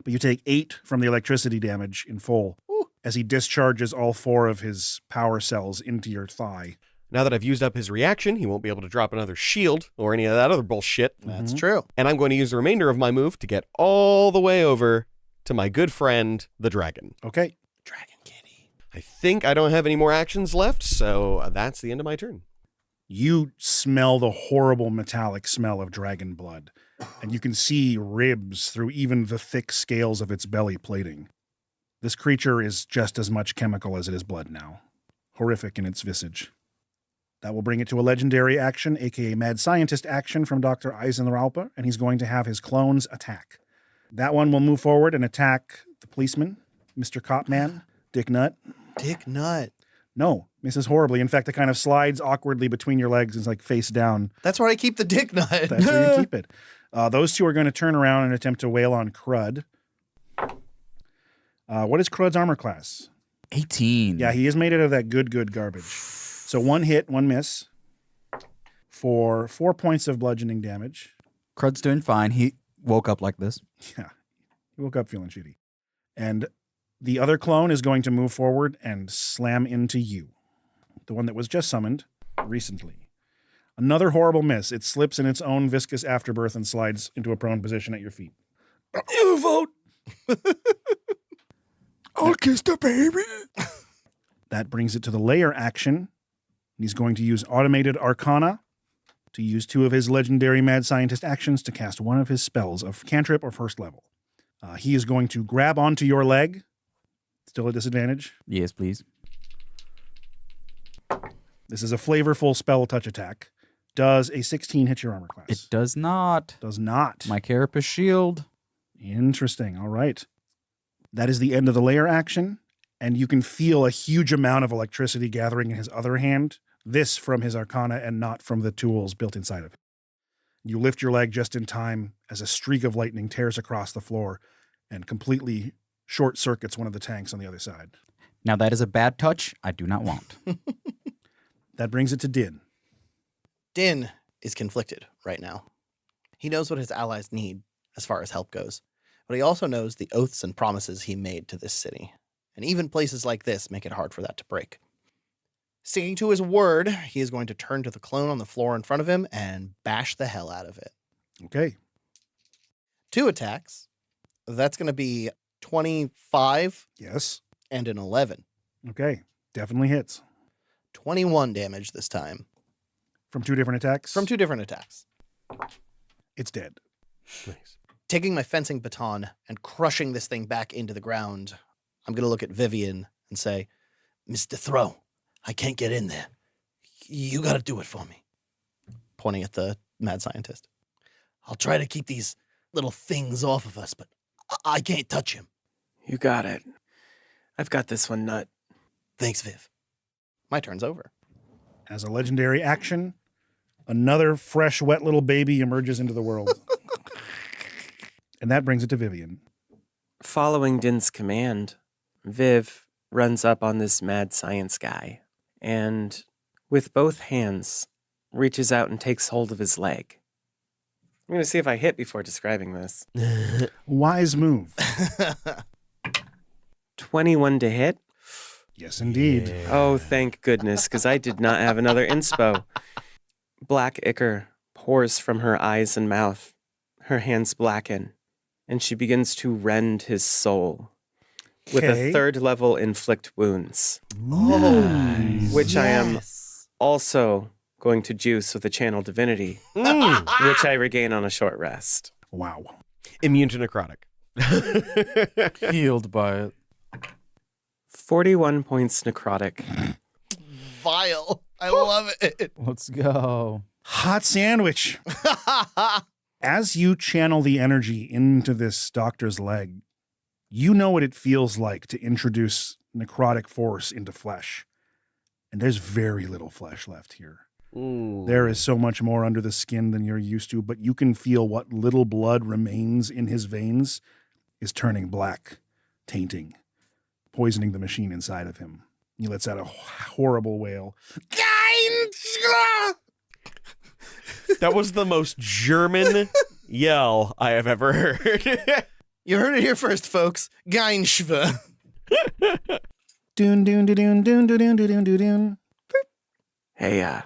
but you take 8 from the electricity damage in full as he discharges all 4 of his power cells into your thigh. Now that I've used up his reaction, he won't be able to drop another shield or any of that other bullshit. That's true. And I'm going to use the remainder of my move to get all the way over to my good friend, the dragon. Okay. Dragon Kitty. I think I don't have any more actions left, so that's the end of my turn. You smell the horrible metallic smell of dragon blood, and you can see ribs through even the thick scales of its belly plating. This creature is just as much chemical as it is blood now, horrific in its visage. That will bring it to a legendary action, aka Mad Scientist action from Dr. Eisenraupe, and he's going to have his clones attack. That one will move forward and attack the policeman, Mr. Copman, Dick Nut. Dick Nut. No, misses horribly. In fact, it kind of slides awkwardly between your legs and is like face down. That's where I keep the Dick Nut. That's where you keep it. Those two are going to turn around and attempt to wail on Crud. What is Crud's armor class? 18. Yeah, he is made out of that good garbage. So 1 hit, 1 miss for 4 points of bludgeoning damage. Crud's doing fine. He woke up like this. Yeah, he woke up feeling shitty. And the other clone is going to move forward and slam into you, the one that was just summoned recently. Another horrible miss. It slips in its own viscous afterbirth and slides into a prone position at your feet. You vote. I'll kiss the baby. That brings it to the layer action. He's going to use Automated Arcana to use 2 of his legendary Mad Scientist actions to cast 1 of his spells of cantrip or first level. He is going to grab onto your leg. Still a disadvantage. Yes, please. This is a flavorful spell touch attack. Does a 16 hit your armor class? It does not. Does not. My carapace shield. Interesting. All right. That is the end of the layer action, and you can feel a huge amount of electricity gathering in his other hand, this from his arcana and not from the tools built inside of it. You lift your leg just in time as a streak of lightning tears across the floor and completely short circuits one of the tanks on the other side. Now that is a bad touch I do not want. That brings it to Din. Din is conflicted right now. He knows what his allies need as far as help goes, but he also knows the oaths and promises he made to this city. And even places like this make it hard for that to break. Sticking to his word, he is going to turn to the clone on the floor in front of him and bash the hell out of it. Okay. 2 attacks. That's going to be 25 Yes. and an 11. Okay. Definitely hits. 21 damage this time From 2 different attacks? from 2 different attacks. It's dead. Nice. Taking my fencing baton and crushing this thing back into the ground, I'm going to look at Vivian and say, Mr. Throw, I can't get in there. You got to do it for me. Pointing at the mad scientist. I'll try to keep these little things off of us, but I can't touch him. You got it. I've got this one, Nut. Thanks, Viv. My turn's over. As a legendary action, another fresh, wet little baby emerges into the world. And that brings it to Vivian. Following Din's command, Viv runs up on this mad science guy and, with both hands, reaches out and takes hold of his leg. I'm going to see if I hit before describing this. Wise move. 21 to hit. Yes, indeed. Oh, thank goodness, because I did not have another inspo. Black ichor pours from her eyes and mouth. Her hands blacken, and she begins to rend his soul with a Okay. 3rd level inflict wounds, Oh, which I am also going to juice with a channel divinity, Mm. which I regain on a short rest. Wow. Immune to necrotic. Healed by it. 41 points necrotic. Vile. I love it. Let's go. Hot sandwich. As you channel the energy into this doctor's leg, you know what it feels like to introduce necrotic force into flesh. And there's very little flesh left here. Ooh. There is so much more under the skin than you're used to, but you can feel what little blood remains in his veins is turning black, tainting, poisoning the machine inside of him. He lets out a horrible wail. That was the most German yell I have ever heard. You heard it here first, folks. Geinschwe. Doon, doon, doon, doon, doon, doon, doon, doon, doon. Hey,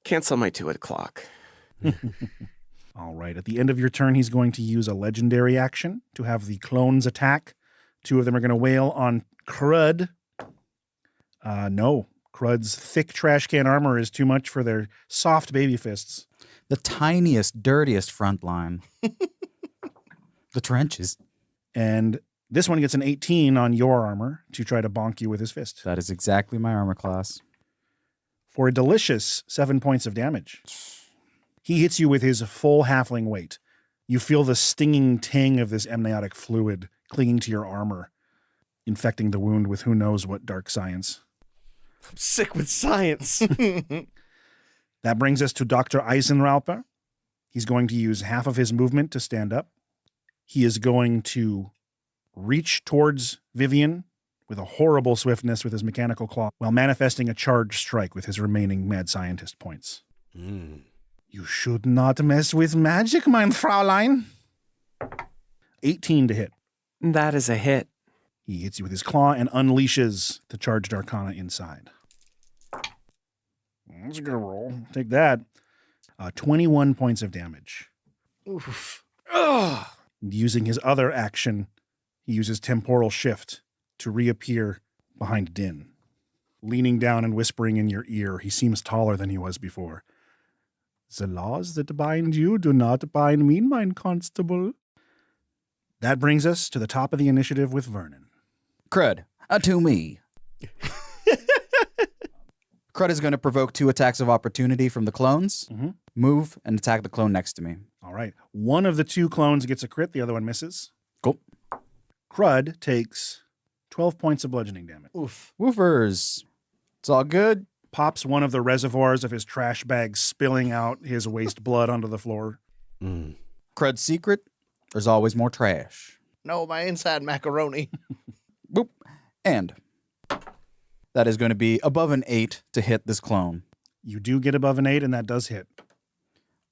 cancel my 2 o'clock. All right. At the end of your turn, he's going to use a legendary action to have the clones attack. 2 of them are going to wail on Crud. No. Crud's thick trash can armor is too much for their soft baby fists. The tiniest, dirtiest front line. The trenches. And this one gets an 18 on your armor to try to bonk you with his fist. That is exactly my armor class. For a delicious 7 points of damage. He hits you with his full halfling weight. You feel the stinging ting of this amniotic fluid clinging to your armor, infecting the wound with who knows what dark science. I'm sick with science. That brings us to Dr. Eisenrauper. He's going to use half of his movement to stand up. He is going to reach towards Vivian with a horrible swiftness with his mechanical claw while manifesting a charge strike with his remaining mad scientist points. You should not mess with magic, mein Fräulein. 18 to hit. That is a hit. He hits you with his claw and unleashes the charged arcana inside. That's a good roll. Take that. 21 points of damage. Oof. Ugh. Using his other action, he uses temporal shift to reappear behind Din. Leaning down and whispering in your ear, he seems taller than he was before. The laws that bind you do not bind me, mein constable. That brings us to the top of the initiative with Vernon. Crud, to me. Crud is going to provoke 2 attacks of opportunity from the clones, Mhm. move, and attack the clone next to me. All right. One of the 2 clones gets a crit, the other one misses. Cool. Crud takes 12 points of bludgeoning damage. Oof. Woofers. It's all good. Pops one of the reservoirs of his trash bag, spilling out his waste blood onto the floor. Crud's secret, there's always more trash. No, my inside macaroni. Boop. And that is going to be above an 8 to hit this clone. You do get above an 8, and that does hit.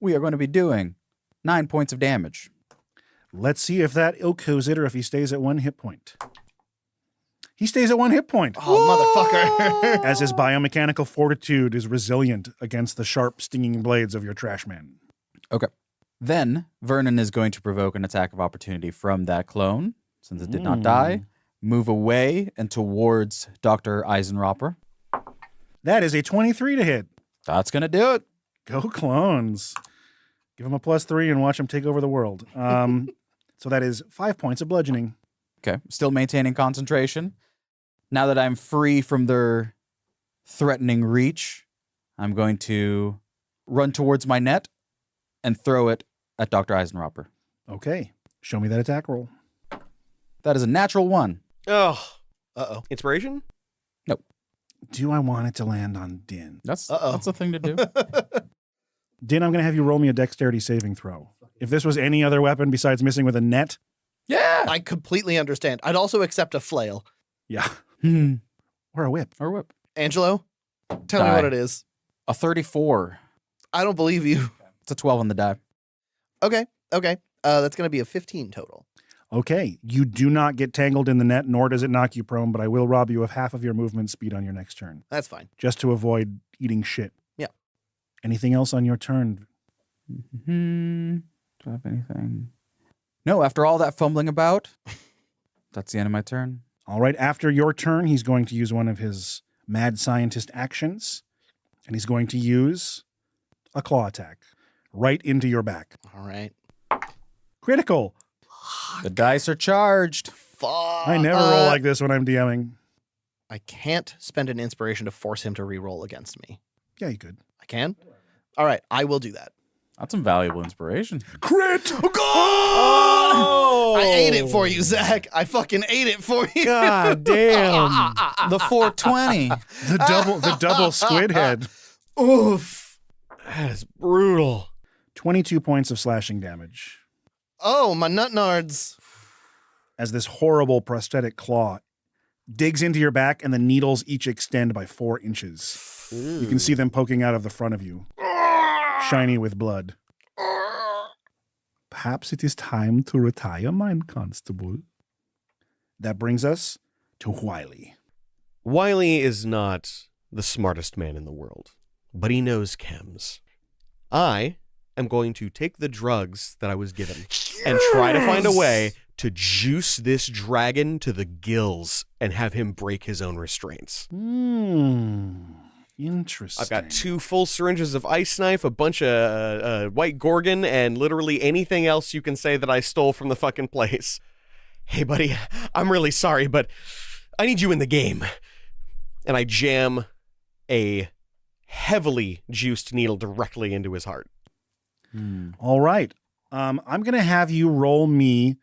We are going to be doing 9 points of damage. Let's see if that ilkos it or if he stays at 1 hit point. He stays at 1 hit point. Oh, motherfucker. As his biomechanical fortitude is resilient against the sharp, stinging blades of your trash man. Okay. Then Vernon is going to provoke an attack of opportunity from that clone, since it did not die. Move away and towards Dr. Eisenrauper. That is a 23 to hit. That's going to do it. Go clones. Give him a +3 and watch him take over the world. So that is 5 points of bludgeoning. Okay. Still maintaining concentration. Now that I'm free from their threatening reach, I'm going to run towards my net and throw it at Dr. Eisenrauper. Okay. Show me that attack roll. That is a natural 1. Oh. Uh-oh. Inspiration? Do I want it to land on Din? That's a thing to do. Din, I'm going to have you roll me a dexterity saving throw. If this was any other weapon besides missing with a net, Yeah. I completely understand. I'd also accept a flail. yeah. Hmm. Or a whip. Or whip. Angelo, tell me Die. what it is. A 34. I don't believe you. It's a 12 on the die. Okay. That's going to be a 15 total. Okay. You do not get tangled in the net, nor does it knock you prone, but I will rob you of half of your movement speed on your next turn, That's fine. just to avoid eating shit. Yeah. Anything else on your turn? Do I have anything? No, after all that fumbling about, that's the end of my turn. All right. After your turn, he's going to use one of his mad scientist actions, and he's going to use a claw attack right into your back. All right. Critical. The dice are charged. Fuck. I never roll like this when I'm DMing. I can't spend an inspiration to force him to re-roll against me. Yeah, you could. I can? All right, I will do that. That's some valuable inspiration. Crit! Oh! I ate it for you, Zach. I fucking ate it for you. God damn. The 420. The double squid head. Oof. That is brutal. 22 points of slashing damage Oh, my nut-nards. as this horrible prosthetic claw digs into your back and the needles each extend by 4 inches. You can see them poking out of the front of you, shiny with blood. Perhaps it is time to retire, mine constable. That brings us to Wiley. Wiley is not the smartest man in the world, but he knows chems. I am going to take the drugs that I was given and try to find a way to juice this dragon to the gills and have him break his own restraints. Interesting. I've got 2 full syringes of ice knife, a bunch of white gorgon, and literally anything else you can say that I stole from the fucking place. Hey, buddy, I'm really sorry, but I need you in the game. And I jam a heavily juiced needle directly into his heart. All right. I'm going to have you roll me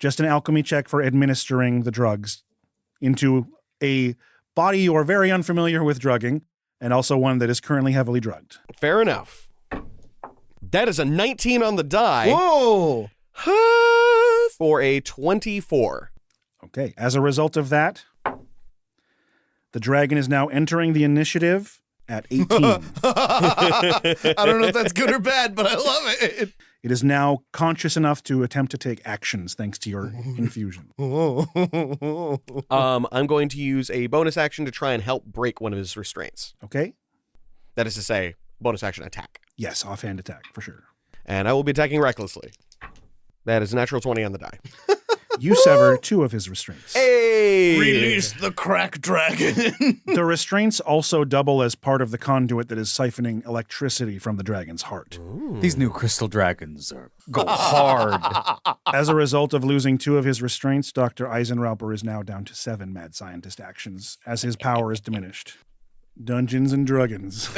just an alchemy check for administering the drugs into a body you are very unfamiliar with drugging, and also one that is currently heavily drugged. Fair enough. That is a 19 on the die. Whoa. For a 24. Okay. As a result of that, the dragon is now entering the initiative at 18. I don't know if that's good or bad, but I love it. It is now conscious enough to attempt to take actions thanks to your infusion. I'm going to use a bonus action to try and help break one of his restraints. Okay? That is to say, bonus action attack. Yes, offhand attack, for sure. And I will be attacking recklessly. That is a natural 20 on the die. You sever 2 of his restraints. Hey! Release the crack dragon. The restraints also double as part of the conduit that is siphoning electricity from the dragon's heart. These new crystal dragons go hard. As a result of losing 2 of his restraints, Dr. Eisenrauper is now down to 7 mad scientist actions as his power is diminished. Dungeons and Dragons.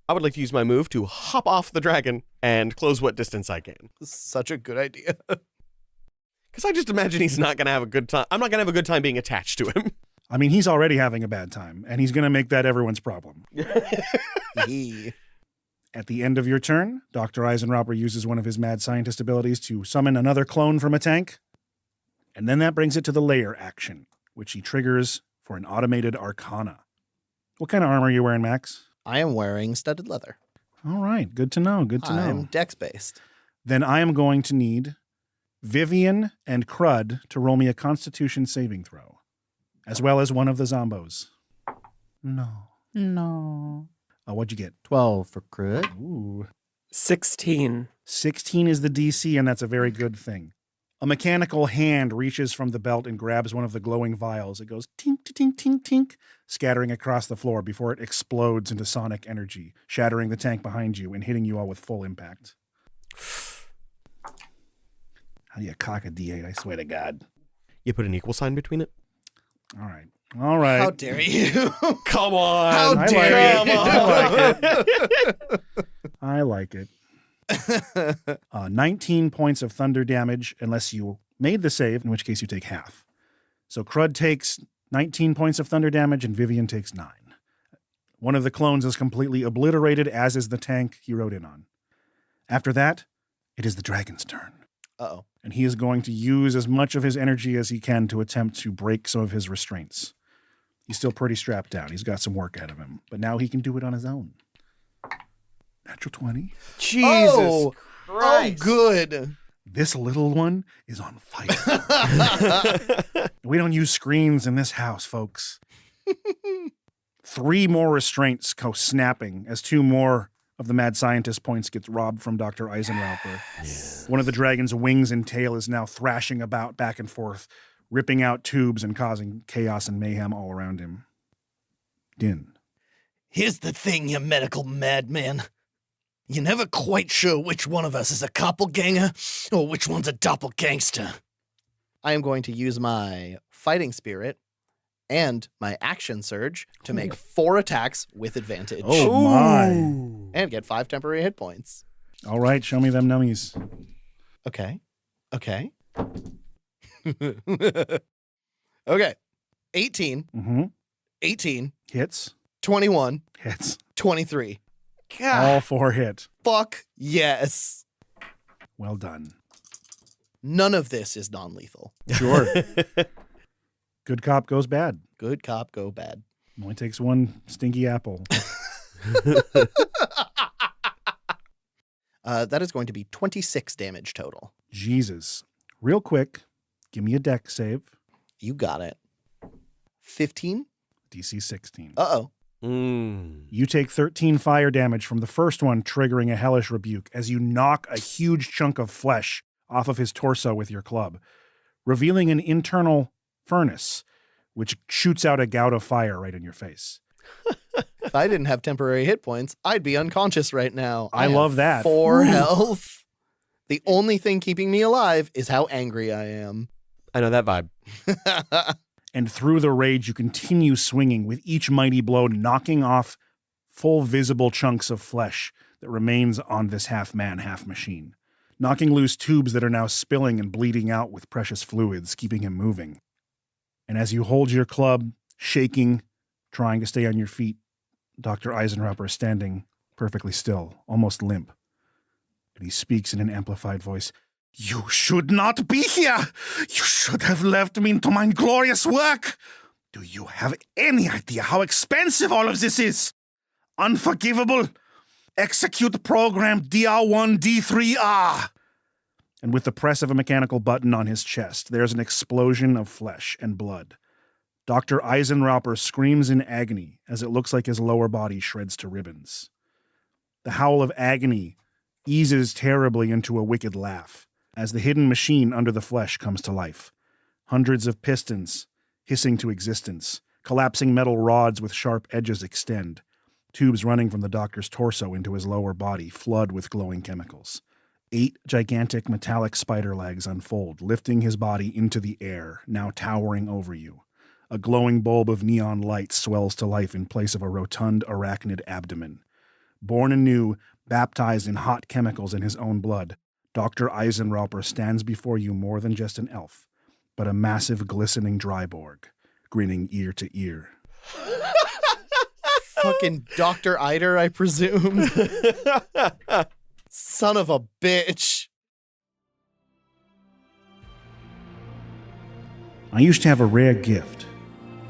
I would like to use my move to hop off the dragon and close what distance I can. Such a good idea. Because I just imagine he's not going to have a good time. I'm not going to have a good time being attached to him. I mean, he's already having a bad time, and he's going to make that everyone's problem. At the end of your turn, Dr. Eisenrauper uses one of his mad scientist abilities to summon another clone from a tank. And then that brings it to the layer action, which he triggers for an automated arcana. What kind of armor are you wearing, Max? I am wearing studded leather. All right, good to know, good to know. I'm dex-based. Then I am going to need Vivian and Crud to roll me a Constitution saving throw, as well as one of the zombos. No. What'd you get? 12 for crit. Ooh. 16. 16 is the DC, and that's a very good thing. A mechanical hand reaches from the belt and grabs one of the glowing vials. It goes tink, tink, tink, tink, scattering across the floor before it explodes into sonic energy, shattering the tank behind you and hitting you all with full impact. How do you cock a D8? I swear to God. You put an equal sign between it? All right. All right. How dare you? Come on. How I dare like you? it. I like it. 19 points of thunder damage unless you made the save, in which case you take half. So Crud takes 19 points of thunder damage and Vivian takes 9. One of the clones is completely obliterated, as is the tank he rode in on. After that, it is the dragon's turn. Uh-oh. And he is going to use as much of his energy as he can to attempt to break some of his restraints. He's still pretty strapped down. He's got some work ahead of him, but now he can do it on his own. Natural 20. Jesus Christ. Oh, good. This little one is on fire. We don't use screens in this house, folks. 3 more restraints go snapping as 2 more of the mad scientist points gets robbed from Dr. Eisenrauper. Yes. One of the dragon's wings and tail is now thrashing about back and forth, ripping out tubes and causing chaos and mayhem all around him. Din. Here's the thing, you medical madman. You're never quite sure which one of us is a doppelganger or which one's a doppelgangster. I am going to use my fighting spirit and my action surge to make 4 attacks with advantage. Oh, my. And get 5 temporary hit points. All right, show me them nummies. Okay. Okay. 18, Mm-hmm. 18, Hits. 21, Hits. 23. All 4 hit. Fuck yes. Well done. None of this is non-lethal. Sure. Good cop goes bad. Good cop, go bad. Only takes one stinky apple. That is going to be 26 damage total. Jesus. Real quick, give me a deck save. You got it. 15. DC 16. Uh-oh. You take 13 fire damage from the first one, triggering a hellish rebuke as you knock a huge chunk of flesh off of his torso with your club, revealing an internal furnace, which shoots out a gout of fire right in your face. If I didn't have temporary hit points, I'd be unconscious right now. I have love that. 4 Ooh. health. The only thing keeping me alive is how angry I am. I know that vibe. And through the rage, you continue swinging with each mighty blow, knocking off full visible chunks of flesh that remains on this half-man, half-machine, knocking loose tubes that are now spilling and bleeding out with precious fluids, keeping him moving. And as you hold your club, shaking, trying to stay on your feet, Dr. Eisenrauper is standing perfectly still, almost limp. And he speaks in an amplified voice. You should not be here. You should have left me to my glorious work. Do you have any idea how expensive all of this is? Unforgivable. Execute program DR1D3R. And with the press of a mechanical button on his chest, there's an explosion of flesh and blood. Dr. Eisenrauper screams in agony as it looks like his lower body shreds to ribbons. The howl of agony eases terribly into a wicked laugh as the hidden machine under the flesh comes to life. Hundreds of pistons hissing to existence, collapsing metal rods with sharp edges extend. Tubes running from the doctor's torso into his lower body flood with glowing chemicals. 8 gigantic metallic spider legs unfold, lifting his body into the air, now towering over you. A glowing bulb of neon light swells to life in place of a rotund arachnid abdomen. Born anew, baptized in hot chemicals in his own blood, Dr. Eisenrauper stands before you more than just an elf, but a massive glistening Dryborg, grinning ear to ear. Fucking Dr. Eider, I presume. Son of a bitch. I used to have a rare gift,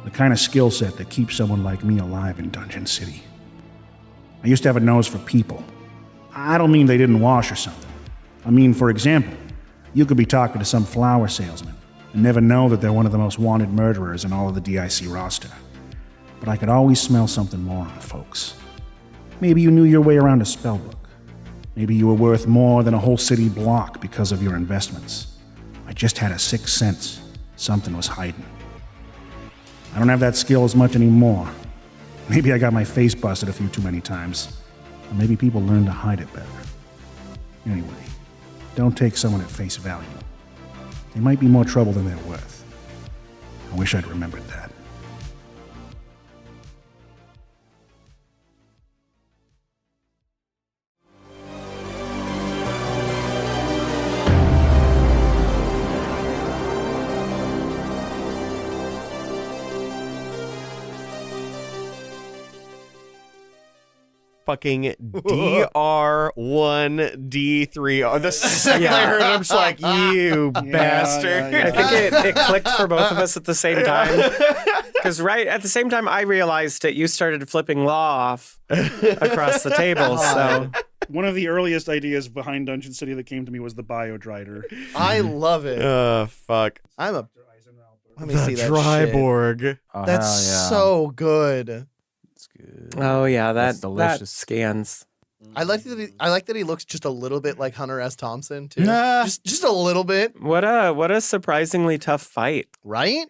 the kind of skill set that keeps someone like me alive in Dungeon City. I used to have a nose for people. I don't mean they didn't wash or something. I mean, for example, you could be talking to some flower salesman and never know that they're one of the most wanted murderers in all of the DIC roster. But I could always smell something more on folks. Maybe you knew your way around a spellbook. Maybe you were worth more than a whole city block because of your investments. I just had a sixth sense. Something was hiding. I don't have that skill as much anymore. Maybe I got my face busted a few too many times. Or maybe people learned to hide it better. Anyway, don't take someone at face value. They might be more trouble than they're worth. I wish I'd remembered that. Fucking DR1D3. The second I heard it, I'm just like, you bastard. I think it clicked for both of us at the same time. Because right at the same time I realized it, you started flipping law off across the table. So One of the earliest ideas behind Dungeon City that came to me was the Biodrider. I love it. Oh, fuck. I'm a... Let me The see that shit. Dryborg. Oh, That's hell yeah. so good. It's good. oh yeah, That's that delicious. scans. I like that he looks just a little bit like Hunter S. Thompson too. Nah. Just a little bit, What a surprisingly tough fight. right?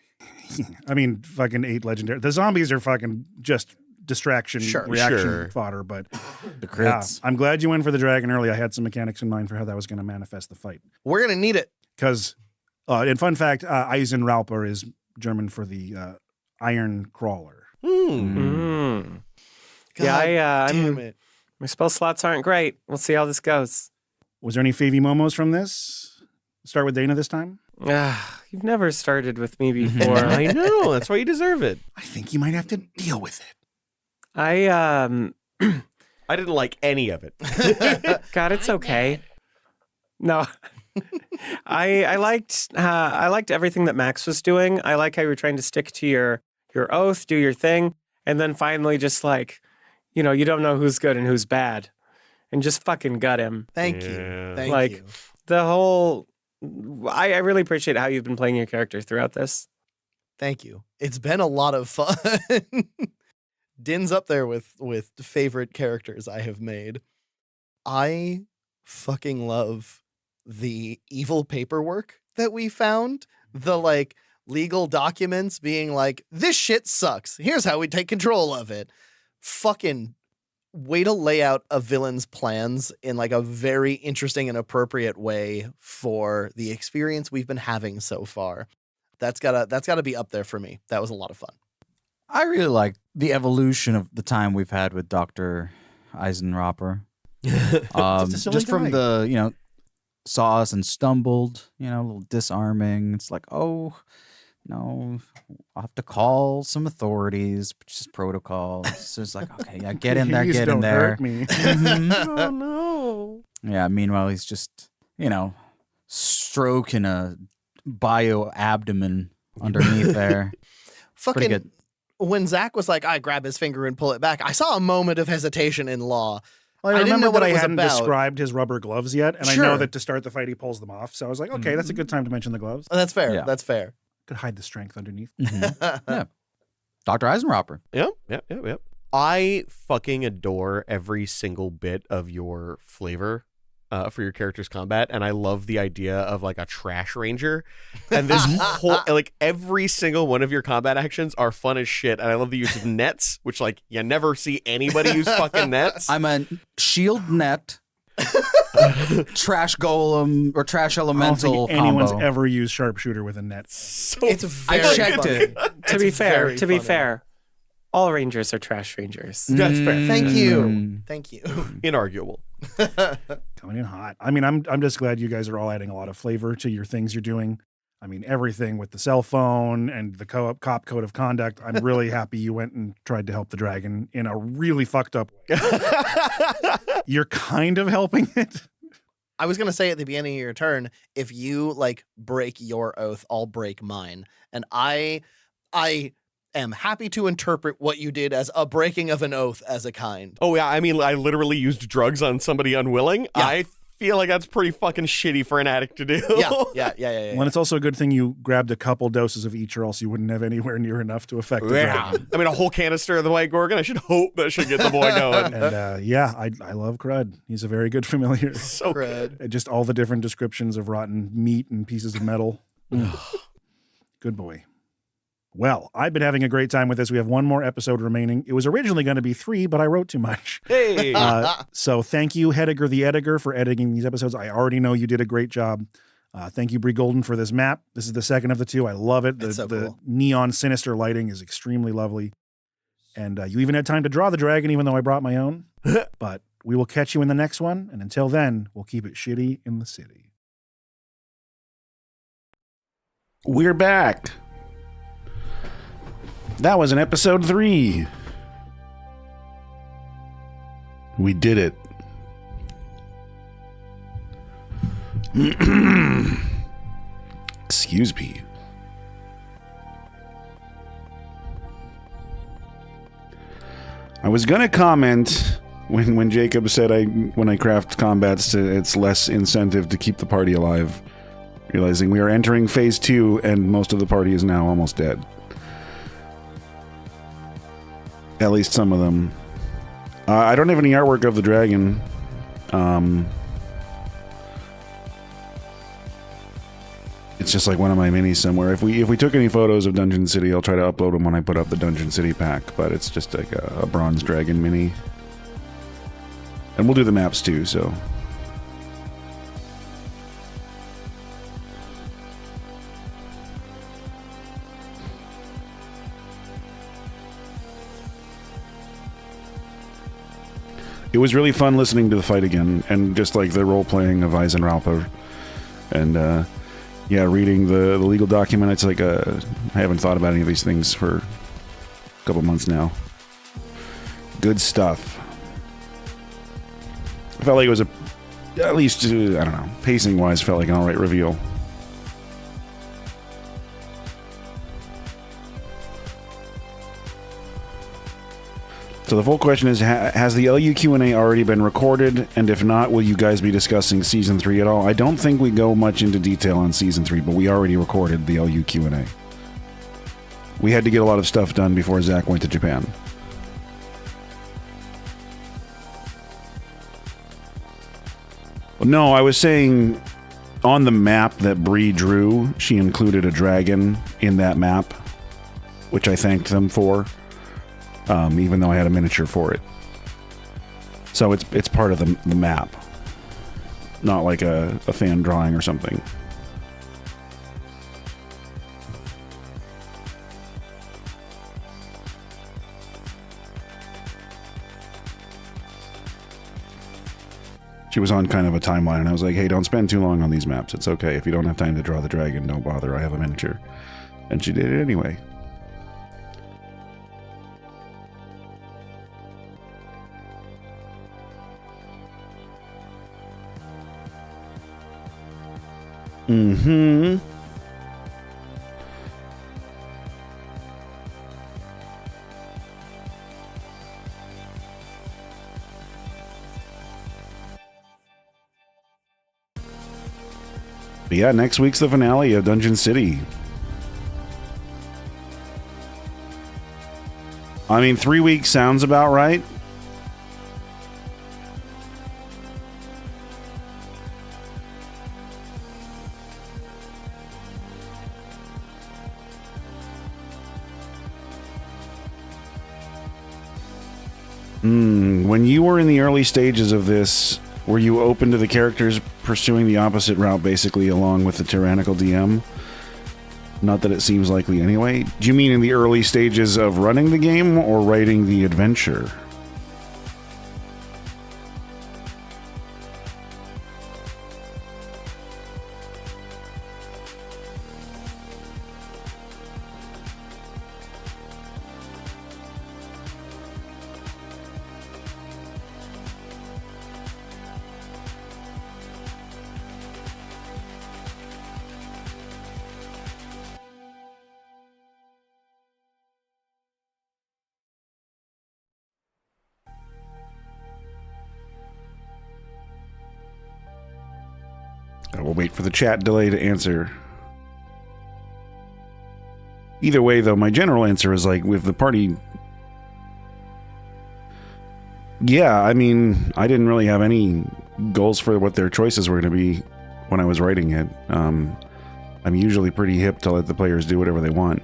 I mean, fucking 8 legendary. The zombies are fucking just distraction Sure. reaction Sure. fodder, but The yeah, crits. I'm glad you went for the dragon early. I had some mechanics in mind for how that was going to manifest the fight. We're gonna need it. Because, and fun fact, Eisenrauper is German for the iron crawler. Mm. Yeah, damn it. my spell slots aren't great. We'll see how this goes. Was there any Favy Momos from this? Start with Dana this time? You've never started with me before. I know. That's why you deserve it. I think you might have to deal with it. I I didn't like any of it. God, it's okay. No, I liked everything that Max was doing. I like how you were trying to stick to your oath, do your thing, and then finally just like, you don't know who's good and who's bad, and just fucking gut him. Thank Yeah. you. Thank Like- you. The whole, I really appreciate how you've been playing your character throughout this. Thank you. It's been a lot of fun. Din's up there with favorite characters I have made. I fucking love the evil paperwork that we found. The like legal documents being like, this shit sucks. Here's how we take control of it. Fucking way to lay out a villain's plans in like a very interesting and appropriate way for the experience we've been having so far. That's gotta be up there for me. That was a lot of fun. I really like the evolution of the time we've had with Dr. Eisenrauper. a silly Just from guy. the, saw us and stumbled, a little disarming. It's like, oh, no, I'll have to call some authorities, but just protocol. So it's like, okay, yeah, get in there, Please get in don't there. hurt me. Mhm. Oh no. Yeah, meanwhile, he's just, stroking a bio abdomen underneath there. Pretty Fucking good. when Zach was like, I grab his finger and pull it back, I saw a moment of hesitation in Law. Well, I I didn't remember know what that I it was hadn't about. described his rubber gloves yet, and I Sure. know that to start the fight he pulls them off. So I was like, okay, that's a good time to mention the gloves. Oh, that's fair. Yeah. That's fair. Could hide the strength underneath. Mhm. Yeah. Dr. Eisenrauper. Yep. I fucking adore every single bit of your flavor for your character's combat, and I love the idea of like a trash ranger. And this whole like every single one of your combat actions are fun as shit. And I love the use of nets, which like you never see anybody use fucking nets. I'm a shield net, trash golem, or trash I don't elemental think anyone's combo. ever used sharpshooter with a net. So It's I very checked funny. it. To be It's fair, very to be funny. fair, all rangers are trash rangers. That's fair. Thank you. Mm. Thank you. Inarguable. Coming in hot. I mean, I'm just glad you guys are all adding a lot of flavor to your things you're doing. I mean, everything with the cell phone and the cop code of conduct. I'm really happy you went and tried to help the dragon in a really fucked up way. You're kind of helping it. I was gonna say at the beginning of your turn, if you like break your oath, I'll break mine. And I am happy to interpret what you did as a breaking of an oath as a kind. Oh yeah, I mean, I literally used drugs on somebody unwilling. Yeah. I feel like that's pretty fucking shitty for an addict to do. Yeah. Well, and it's also a good thing you grabbed a couple doses of each, or else you wouldn't have anywhere near enough to affect the Yeah. dragon. I mean, a whole canister of the White Gorgon. I should hope that should get the boy going. And yeah, I love Crud. He's a very good familiar. So Crud. And just all the different descriptions of rotten meat and pieces of metal. Good boy. Well, I've been having a great time with this. We have one more episode remaining. It was originally going to be 3, but I wrote too much. Hey. So thank you, Hediger the Editor, for editing these episodes. I already know you did a great job. Thank you, Brie Golden, for this map. This is the second of the 2. I love it. It's so The cool. neon sinister lighting is extremely lovely. And you even had time to draw the dragon, even though I brought my own. But we will catch you in the next one. And until then, we'll keep it shitty in the city. We're back. That was in episode 3. We did it. Excuse me. I was gonna comment when Jacob said when I craft combats it's less incentive to keep the party alive, realizing we are entering phase 2 and most of the party is now almost dead. At least some of them. I don't have any artwork of the dragon. It's just like one of my minis somewhere. If we took any photos of Dungeon City, I'll try to upload them when I put up the Dungeon City pack, but it's just like a bronze dragon mini. And we'll do the maps too, so. It was really fun listening to the fight again, and just like the role-playing of Eisenrauper. And, yeah, reading the legal document, it's like I haven't thought about any of these things for a couple months now. Good stuff. I felt like it was at least, I don't know, pacing-wise, felt like an alright reveal. So the full question is, has the LU Q&A already been recorded? And if not, will you guys be discussing Season 3 at all? I don't think we go much into detail on Season 3, but we already recorded the LU Q&A. We had to get a lot of stuff done before Zach went to Japan. Well, no, I was saying on the map that Bree drew, she included a dragon in that map, which I thanked them for. Even though I had a miniature for it. So it's part of the map. Not like a fan drawing or something. She was on kind of a timeline, and I was like, hey, don't spend too long on these maps. It's okay. If you don't have time to draw the dragon, don't bother. I have a miniature. And she did it anyway. Mm-hmm. But yeah, next week's the finale of Dungeon City. I mean, 3 weeks sounds about right. When you were in the early stages of this, were you open to the characters pursuing the opposite route, basically, along with the tyrannical DM? Not that it seems likely anyway. Do you mean in the early stages of running the game or writing the adventure? We'll wait for the chat delay to answer. Either way, though, my general answer is like, with the party... Yeah, I mean, I didn't really have any goals for what their choices were going to be when I was writing it. I'm usually pretty hip to let the players do whatever they want.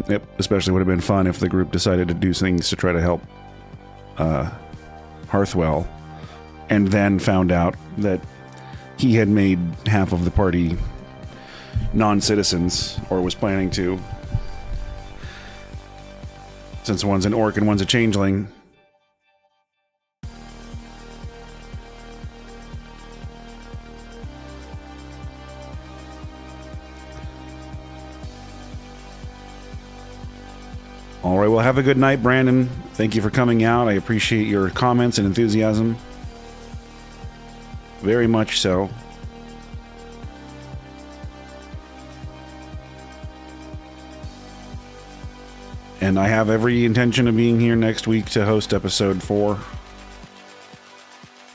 It especially would have been fun if the group decided to do things to try to help Hearthwell, and then found out that he had made half of the party non-citizens, or was planning to. Since one's an orc and one's a changeling. All right, well, have a good night, Brandon. Thank you for coming out. I appreciate your comments and enthusiasm. Very much so. And I have every intention of being here next week to host episode 4.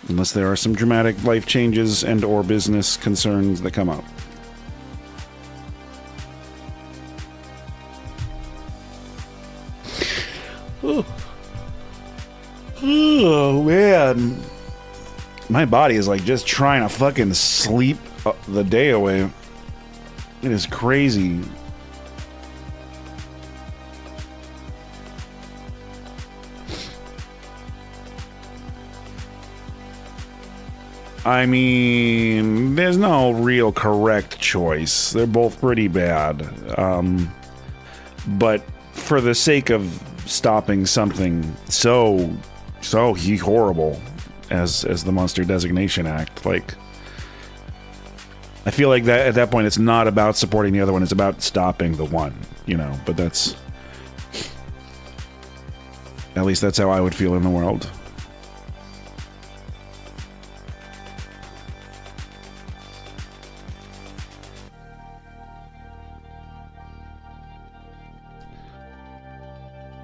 Unless there are some dramatic life changes and or business concerns that come up. Oh, man. My body is like just trying to fucking sleep the day away. It is crazy. I mean, there's no real correct choice. They're both pretty bad. But for the sake of stopping something so horrible as the Monster Designation Act, like, I feel like that at that point it's not about supporting the other one, it's about stopping the one, you know, but that's, at least that's how I would feel in the world.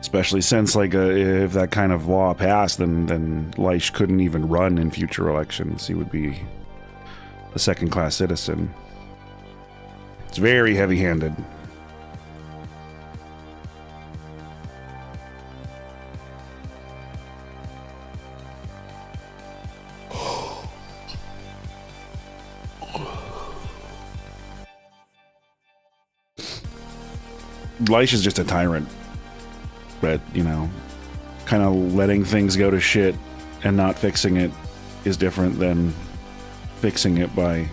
Especially since, like, if that kind of law passed, then Leish couldn't even run in future elections. He would be a second-class citizen. It's very heavy-handed. Leish is just a tyrant. But, you know, kind of letting things go to shit and not fixing it is different than fixing it by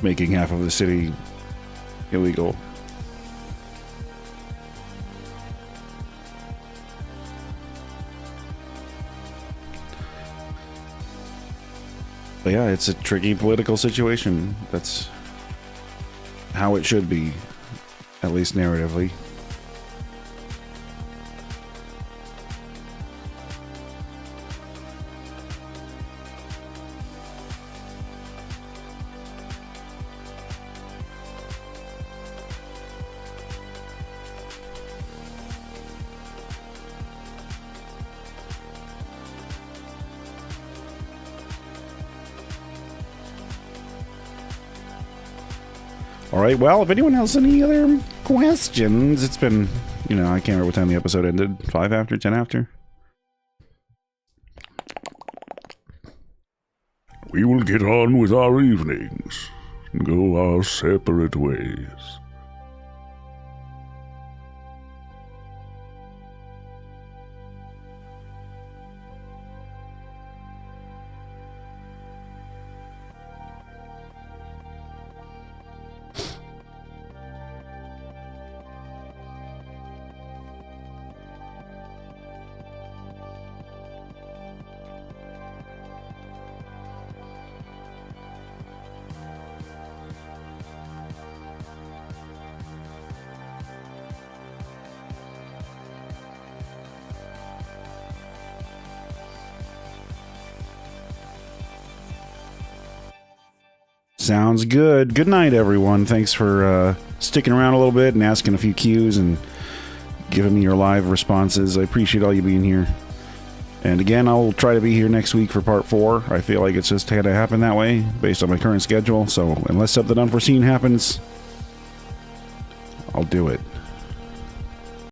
making half of the city illegal. But yeah, it's a tricky political situation. That's how it should be, at least narratively. All right, well, if anyone else has any other questions, it's been, you know, I can't remember what time the episode ended. 5 after, 10 after? We will get on with our evenings and go our separate ways. Sounds good. Good night, everyone. Thanks for sticking around a little bit and asking a few cues and giving me your live responses. I appreciate all you being here. And again, I'll try to be here next week for part 4. I feel like it's just had to happen that way based on my current schedule. So unless something unforeseen happens, I'll do it.